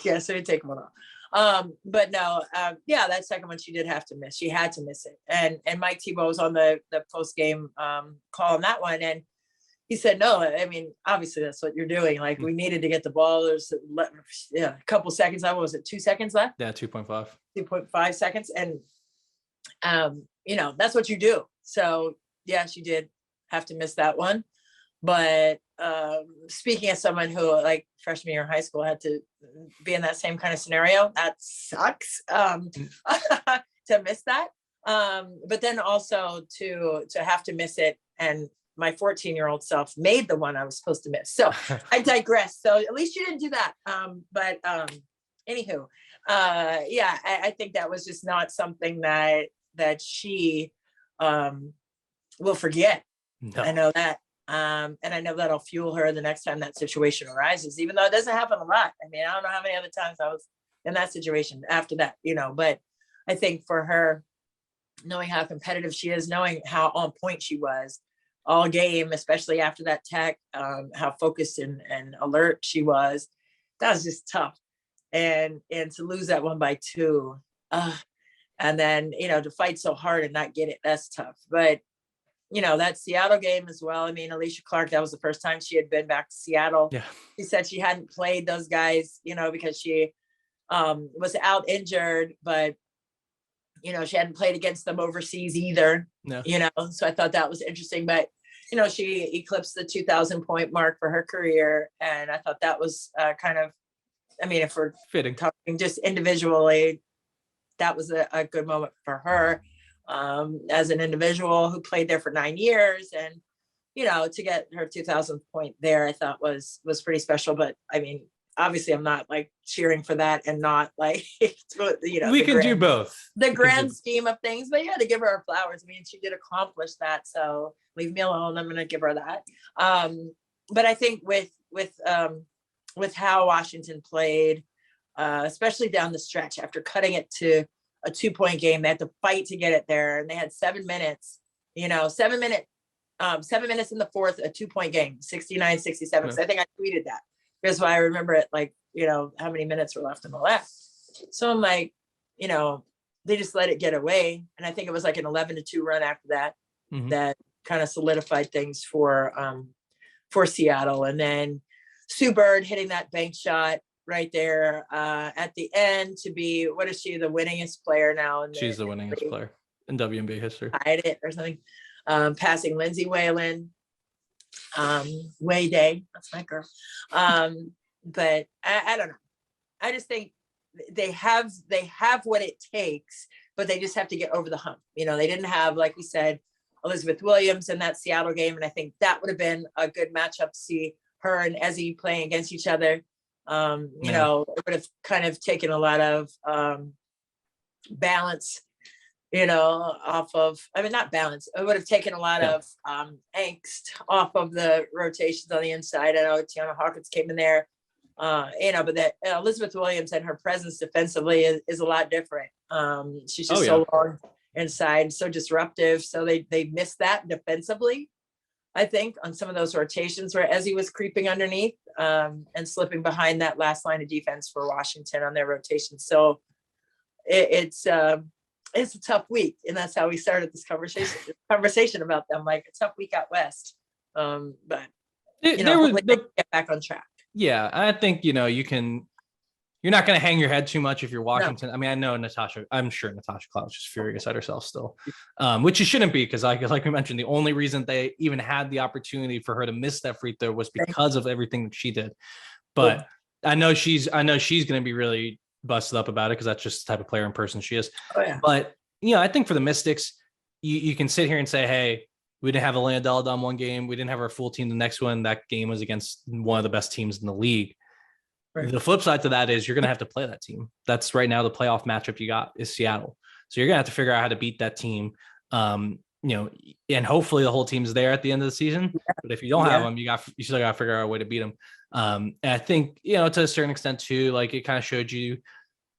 Yeah, so you take one off. But no, that second one she did have to miss. She had to miss it. And Mike Tebow was on the post game call on that one, and he said, no, I mean, obviously that's what you're doing. Like, we needed to get the ball. There's a couple seconds left. What was it, 2 seconds left? Yeah, 2.5. 2.5 seconds. And, that's what you do. So, yeah, she did have to miss that one. But speaking as someone who, like, freshman year in high school had to be in that same kind of scenario, that sucks to miss that. But then also to have to miss it, and my 14-year-old self made the one I was supposed to miss. So I digress. So at least you didn't do that. But anywho, I think that was just not something that she will forget. No. I know that. And I know that'll fuel her the next time that situation arises, even though it doesn't happen a lot. I mean, I don't know how many other times I was in that situation after that, but I think for her, knowing how competitive she is, knowing how on point she was all game, especially after that tech, how focused and alert she was, that was just tough. And to lose that one by 2, and then, to fight so hard and not get it, that's tough. But, that Seattle game as well. I mean, Alicia Clark, that was the first time she had been back to Seattle. Yeah. She said she hadn't played those guys, because she was out injured, but she hadn't played against them overseas either, no. So I thought that was interesting, but, she eclipsed the 2,000 point mark for her career. And I thought that was kind of, I mean, if we're fitting, talking just individually, that was a good moment for her as an individual who played there for 9 years. And, to get her 2,000th point there, I thought was pretty special. But I mean, obviously I'm not like cheering for that, and not like, we can do both. The grand scheme of things, but to give her her flowers. I mean, she did accomplish that. So leave me alone. I'm going to give her that. But I think with how Washington played, especially down the stretch after cutting it to a 2-point game, they had to fight to get it there. And they had 7 minutes, 7 minutes in the fourth, a 2-point game, 69-67. Yeah. So I think I tweeted that. That's why I remember it, like, how many minutes were left in the last. So I'm like, they just let it get away. And I think it was like an 11-2 run after that, that kind of solidified things for Seattle. And then Sue Bird hitting that bank shot right there at the end to be, what is she, the winningest player now? She's the winningest player in WNBA history. Hide it or something. Passing Lindsay Whalen. Way Day, that's my girl. But I don't know. I just think they have what it takes, but they just have to get over the hump. They didn't have, like we said, Elizabeth Williams in that Seattle game, and I think that would have been a good matchup to see her and Ezzy playing against each other. It would have kind of taken a lot of balance, off of, not balance. It would have taken a lot of angst off of the rotations on the inside. I know Tiana Hawkins came in there, but that Elizabeth Williams and her presence defensively is a lot different. She's just so long inside, so disruptive. So they missed that defensively, I think, on some of those rotations where Ezzy was creeping underneath and slipping behind that last line of defense for Washington on their rotation. So it's it's a tough week, and that's how we started this conversation about them. Like a tough week out west, but hopefully they get back on track. Yeah, I think you're not going to hang your head too much if you're Washington. No. I mean, I know I'm sure Natasha Cloud's just furious at herself still, which she shouldn't be, because like we mentioned, the only reason they even had the opportunity for her to miss that free throw was because of everything that she did. But I know she's going to be really busted up about it, because that's just the type of player and person she is. Oh, yeah. But I think for the Mystics, you can sit here and say, hey, we didn't have Elena Delle Donne one game, we didn't have our full team the next one. That game was against one of the best teams in the league. Right. The flip side to that is you're going to have to play that team. That's right now the playoff matchup you got is Seattle. So you're going to have to figure out how to beat that team. And hopefully the whole team's there at the end of the season. Yeah. But if you don't have them, you still got to figure out a way to beat them. And I think, to a certain extent too, like it kind of showed you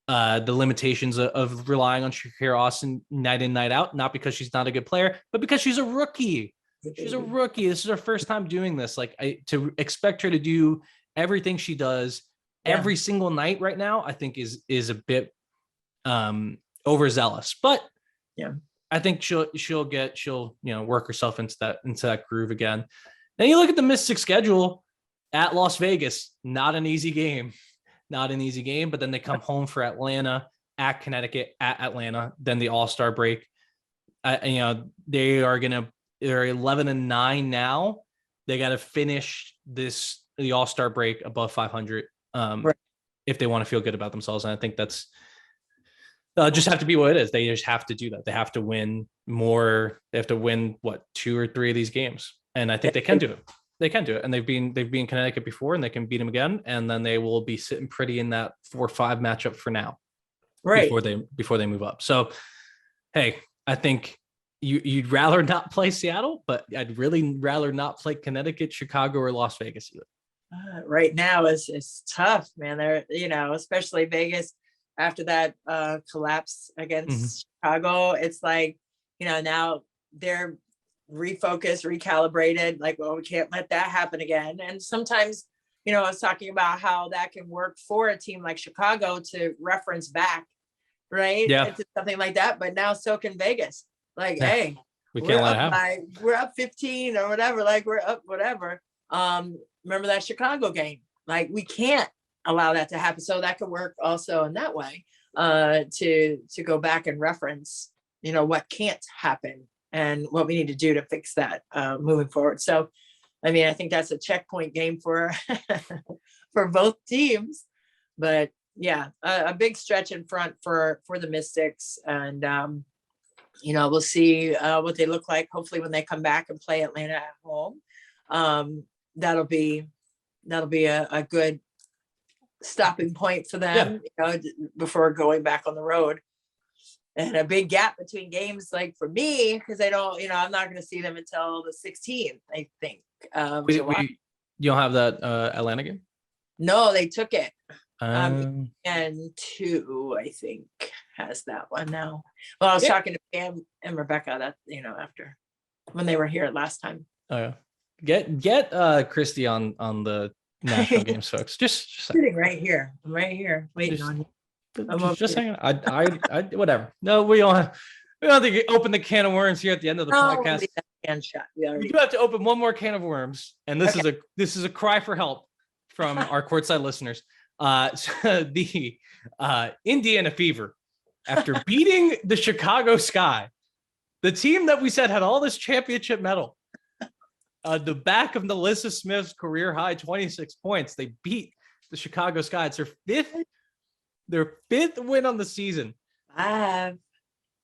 the limitations of relying on Shakira Austin night in, night out, not because she's not a good player, but because she's a rookie. She's a rookie. This is her first time doing this. Like to expect her to do everything she does every single night right now, I think is a bit overzealous, but I think she'll work herself into that groove again. Then you look at the Mystics schedule at Las Vegas, not an easy game, but then they come home for Atlanta, at Connecticut, at Atlanta, then the All-Star break. They're 11-9 now. They got to finish the All-Star break above 500 if they want to feel good about themselves. And I think that's just have to be what it is. They just have to do that. They have to win more. They have to win 2 or 3 of these games. And I think they can do it. They can do it. And they've been Connecticut before, and they can beat them again. And then they will be sitting pretty in that 4-5 matchup for now. Right. Before they move up. So, hey, I think you'd rather not play Seattle, but I'd really rather not play Connecticut, Chicago, or Las Vegas either. Right now is tough, man. They're, especially Vegas after that collapse against Chicago. It's like, now they're refocused, recalibrated, like, well, we can't let that happen again. And sometimes, I was talking about how that can work for a team like Chicago to reference back, right? Yeah. Into something like that. But now so can Vegas. Like, hey, we can't let it happen. Like, we're up 15 or whatever, like we're up whatever. Remember that Chicago game? Like, we can't allow that to happen. So that could work also in that way, to go back and reference, what can't happen and what we need to do to fix that moving forward. So, I mean, I think that's a checkpoint game for for both teams. But yeah, a big stretch in front for the Mystics, and we'll see what they look like. Hopefully, when they come back and play Atlanta at home, that'll be a good stopping point for them, before going back on the road. And a big gap between games, like for me, because I don't, I'm not going to see them until the 16th, I think. You don't have that Atlanta game? No, they took it. And 2, I think, has that one now. Well, I was talking to Pam and Rebecca that, after when they were here last time. Oh yeah. Get Christy on the national games, folks. Just sitting right here. I'm right here waiting on you. Just hanging. I whatever. No, we don't have to open the can of worms here at the end of the podcast. We do have to open one more can of worms, and this is a cry for help from our courtside listeners. The Indiana Fever, after beating the Chicago Sky, the team that we said had all this championship medal, the back of Nalissa Smith's career high 26 points, they beat the Chicago Sky. It's their fifth win on the season.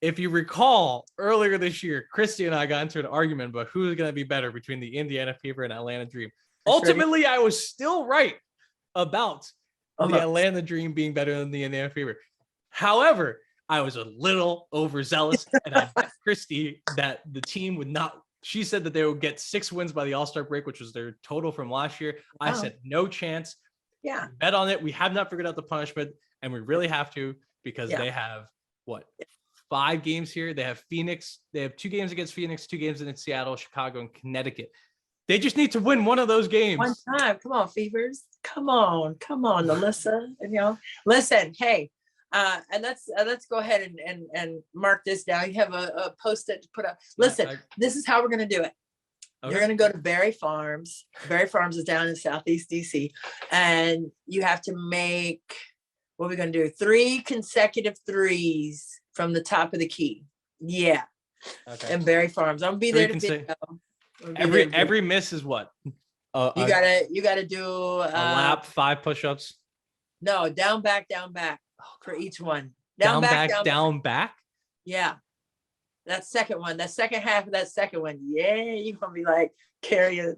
If you recall, earlier this year, Christy and I got into an argument about who's going to be better between the Indiana Fever and Atlanta Dream. Ultimately, I was still right about the Atlanta Dream being better than the Indiana Fever. However, I was a little overzealous, and I bet Christy that the team would not. She said that they would get 6 wins by the All-Star break, which was their total from last year. I said no chance. Yeah, bet on it. We have not figured out the punishment, and we really have to, because they have 5 games here. They have Phoenix. They have 2 games against Phoenix, 2 games against Seattle, Chicago, and Connecticut. They just need to win one of those games. One time. Come on, Fevers. Come on, Alyssa. Listen, hey, And let's go ahead and mark this down. You have a post-it to put up. Listen, this is how we're going to do it. Okay. You're going to go to Berry Farms. Berry Farms is down in Southeast DC. And you have to make, what are we going to do? 3 consecutive threes from the top of the key. Yeah. Okay. And Berry Farms. I'm going to be there to video. Every miss is what? You gotta do a lap, 5 push-ups. No, down, back for each one. Down, back. Yeah. That second one, that second half of that second one. Yeah, you're gonna be like carrying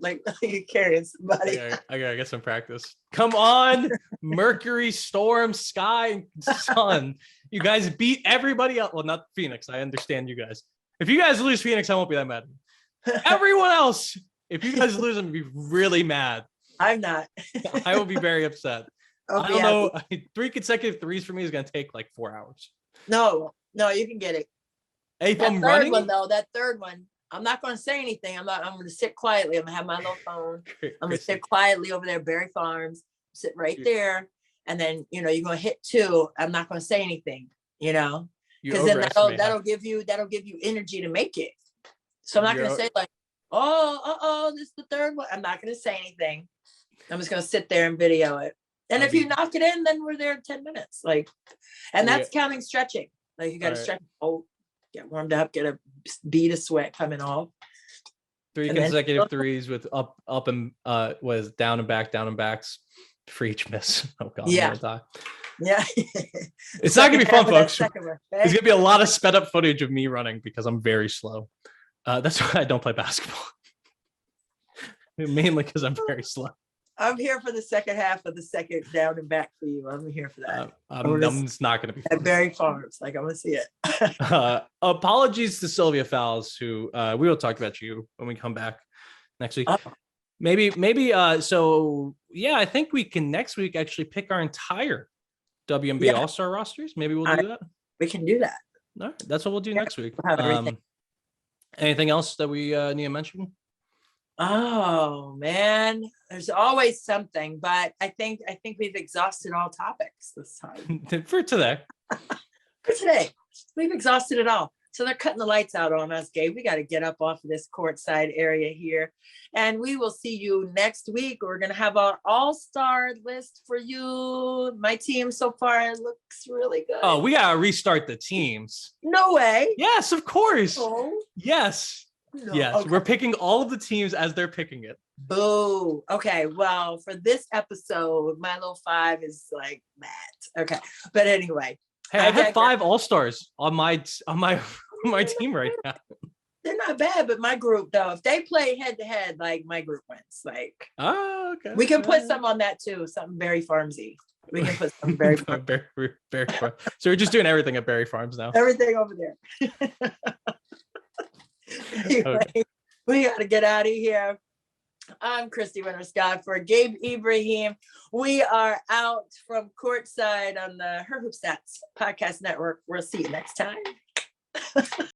somebody. I gotta get some practice. Come on, Mercury, Storm, Sky, Sun. You guys beat everybody else. Well, not Phoenix. I understand you guys. If you guys lose Phoenix, I won't be that mad. Everyone else, if you guys lose, I'm gonna be really mad. I'm not. I will be very upset. I don't know. 3 consecutive threes for me is gonna take like 4 hours. No, you can get it. Hey, if I'm running one though, that third one, I'm not going to say anything. I'm going to sit quietly. I'm going to have my little phone. I'm going to sit quietly over there, Berry Farms, sit right there. And then, you're going to hit 2. I'm not going to say anything, because then that'll give you energy to make it. So I'm not going to say like, this is the third one. I'm not going to say anything. I'm just going to sit there and video it. And if you knock it in, then we're there in 10 minutes. And that's counting stretching. Like you got to stretch. Get warmed up, get a bead of sweat coming off. 3 consecutive threes with up and was down and backs for each miss. Oh god. Yeah. It's not gonna be fun, folks. There's gonna be a lot of sped up footage of me running because I'm very slow. That's why I don't play basketball. Mainly because I'm very slow. I'm here for the second half of the second down and back for you. I'm here for that. It's not going to be fun. At Berry Farms. I'm going to see it. Apologies to Sylvia Fowles, who we will talk about you when we come back next week. Maybe. So, yeah, I think we can next week actually pick our entire WNBA All-Star rosters. Maybe we'll do that. We can do that. All right. That's what we'll do next week. Anything else that we need to mention? Oh man, there's always something, but I think we've exhausted all topics this time. For today. We've exhausted it all. So they're cutting the lights out on us, Gabe. We got to get up off of this courtside area here. And we will see you next week. We're going to have our all-star list for you. My team so far looks really good. Oh, we got to restart the teams. No way. Yes, of course. Oh. Yes. No. Yes, okay. We're picking all of the teams as they're picking it. Boo. Okay, well, for this episode, my little 5 is like that. Okay, but anyway. Hey, I have 5 all-stars on my team right now. They're not bad, but my group though, if they play head-to-head, like my group wins. Okay. We can put some on that too, something Berry Farmsy. We can put some Berry Farms. Berry Farms. So we're just doing everything at Berry Farms now. Everything over there. Anyway, we got to get out of here. I'm Christy Winter-Scott for Gabe Ibrahim. We are out from Courtside on the Her Hoop Stats Podcast Network. We'll see you next time.